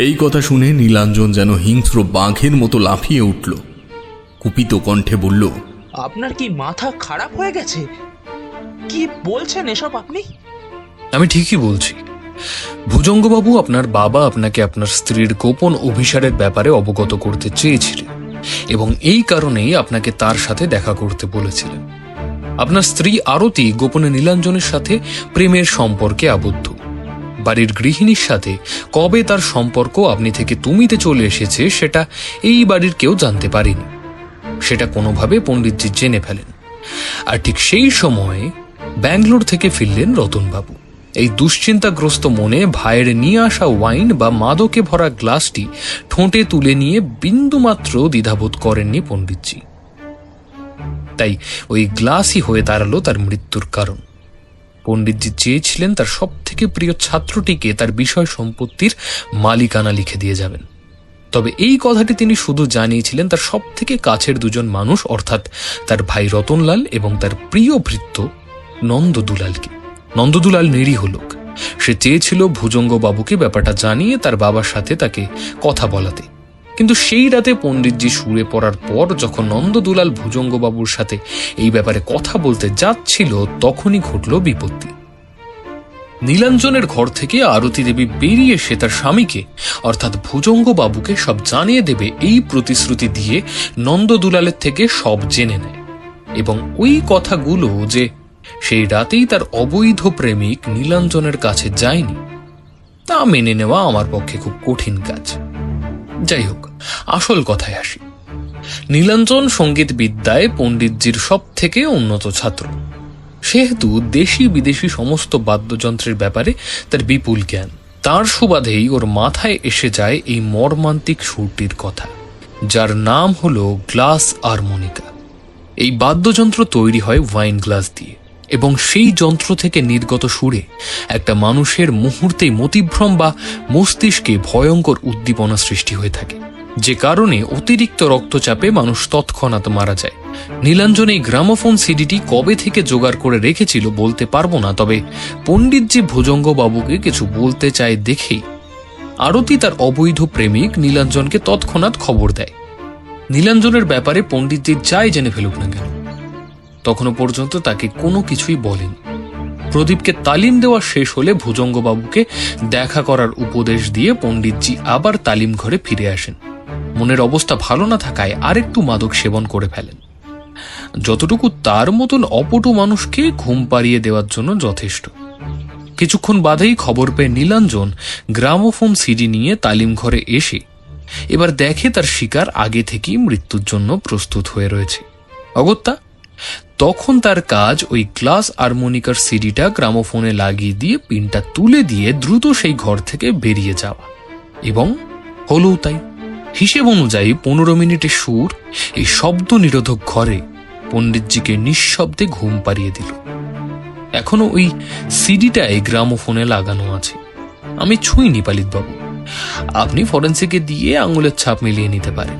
এই কথা শুনে নীলাঞ্জন যেন হিংস্র বাঘের মতো লাফিয়ে উঠল। কুপিত কণ্ঠে বলল, আপনার কি মাথা খারাপ হয়ে গেছে? কি বলছেন এসব আপনি? আমি ঠিকই বলছি। ভুজঙ্গবাবু, আপনার বাবা আপনাকে আপনার স্ত্রীর গোপন অভিসারের ব্যাপারে অবগত করতে চেয়েছিলেন, এবং এই কারণেই আপনাকে তার সাথে দেখা করতে বলেছিলেন। আপনার স্ত্রী আরতি গোপনে নীলাঞ্জনের সাথে প্রেমের সম্পর্কে আবদ্ধ। বাড়ির গৃহিণীর সাথে কবে তার সম্পর্ক আপনি থেকে তুমিতে চলে এসেছে সেটা এই বাড়ির কেউ জানতে পারেনি। সেটা কোনোভাবে পণ্ডিতজি জেনে ফেলেন। আর ঠিক সেই সময় ব্যাঙ্গালোর থেকে ফিরলেন রতনবাবু। এই দুশ্চিন্তাগ্রস্ত মনে ভাইয়ের নিয়ে আসা ওয়াইন বা মাদকে ভরা গ্লাসটি ঠোঁটে তুলে নিয়ে বিন্দুমাত্র দ্বিধাবোধ করেননি পণ্ডিতজি। তাই ওই গ্লাসই হয়ে দাঁড়ালো তার মৃত্যুর কারণ। পণ্ডিতজি চেয়েছিলেন তার সব থেকে প্রিয় ছাত্রটিকে তার বিষয় সম্পত্তির মালিকানা লিখে দিয়ে যাবেন। তবে এই কথাটি তিনি শুধু জানিয়েছিলেন তার সব থেকে কাছের দুজন মানুষ, অর্থাৎ তার ভাই রতনলাল এবং তার প্রিয় ভৃত্য নন্দদুলালকে। নন্দদুলাল নিরীহ লোক। সে চেয়েছিল ভুজঙ্গবাবুকে ব্যাপারটা জানিয়ে তার বাবার সাথে তাকে কথা বলাতে। কিন্তু সেই রাতে পণ্ডিতজি শুয়ে পড়ার পর যখন নন্দদুলাল ভুজঙ্গবাবুর সাথে এই ব্যাপারে কথা বলতে যাচ্ছিল, তখনই ঘটল বিপত্তি। নীলাঞ্জনের ঘর থেকে আরতি দেবী বেরিয়ে এসে তার স্বামীকে অর্থাৎ ভুজঙ্গবাবুকে সব জানিয়ে দেবে এই প্রতিশ্রুতি দিয়ে নন্দদুলালের থেকে সব জেনে নেয়, এবং ওই কথাগুলো যে সেই রাতেই তার অবৈধ প্রেমিক নীলাঞ্জনের কাছে যায়নি, তা মেনে নেওয়া আমার পক্ষে খুব কঠিন কাজ। যাই হোক, আসল কথায় আসি। নীলাঞ্জন সঙ্গীত বিদ্যায় পণ্ডিতজির সব থেকে উন্নত ছাত্র, সেহেতু দেশি বিদেশি সমস্ত বাদ্যযন্ত্রের ব্যাপারে তার বিপুল জ্ঞান। তার সুবাদেই ওর মাথায় এসে যায় এই মর্মান্তিক সুরটির কথা, যার নাম হলো গ্লাস হারমোনিকা। এই বাদ্যযন্ত্র তৈরি হয় ওয়াইন গ্লাস দিয়ে, এবং সেই যন্ত্র থেকে নির্গত সুরে একটা মানুষের মুহূর্তেই মতিভ্রম বা মস্তিষ্কে ভয়ঙ্কর উদ্দীপনা সৃষ্টি হয়ে থাকে, যে কারণে অতিরিক্ত রক্তচাপে মানুষ তৎক্ষণাৎ মারা যায়। নীলাঞ্জন এই গ্রামোফোন সিডিটি কবে থেকে জোগাড় করে রেখেছিল বলতে পারবো না, তবে পণ্ডিতজি ভুজঙ্গবাবুকে কিছু বলতে চায় দেখেই আরতি তার অবৈধ প্রেমিক নীলাঞ্জনকে তৎক্ষণাৎ খবর দেয়। নীলাঞ্জনের ব্যাপারে পণ্ডিতজি যাই জেনে ফেলুক না কেন, তখনও পর্যন্ত তাকে কোনো কিছুই বলেনি। প্রদীপকে তালিম দেওয়া শেষ হলে ভুজঙ্গবাবুকে দেখা করার উপদেশ দিয়ে পণ্ডিতজি আবার তালিম ঘরে ফিরে আসেন। মনের অবস্থা ভালো না থাকায় আরেকটু মাদক সেবন করে ফেলেন, যতটুকু তার মতন অপটু মানুষকে ঘুম পাড়িয়ে দেওয়ার জন্য যথেষ্ট। কিছুক্ষণ বাদেই খবর পেয়ে নীলাঞ্জন গ্রামোফোন সিডি নিয়ে তালিম ঘরে এসে এবার দেখে তার শিকার আগে থেকেই মৃত্যুর জন্য প্রস্তুত হয়ে রয়েছে। অগত্যা তখন তার কাজ ওই গ্লাস হারমোনিকার সিডিটা গ্রামোফোনে লাগিয়ে দিয়ে পিনটা তুলে দিয়ে দ্রুত সেই ঘর থেকে বেরিয়ে যাওয়া, এবং হলো তাই। হিসেব অনুযায়ী 15 মিনিটের সুর এই শব্দ নিরোধক ঘরে পণ্ডিতজিকে নিঃশব্দে ঘুম পাড়িয়ে দিল। এখনো ওই সিডিটাই গ্রামোফোনে লাগানো আছে। আমি ছুঁইনি পালিতবাবু, আপনি ফরেন্সিকে দিয়ে আঙুলের ছাপ মিলিয়ে নিতে পারেন।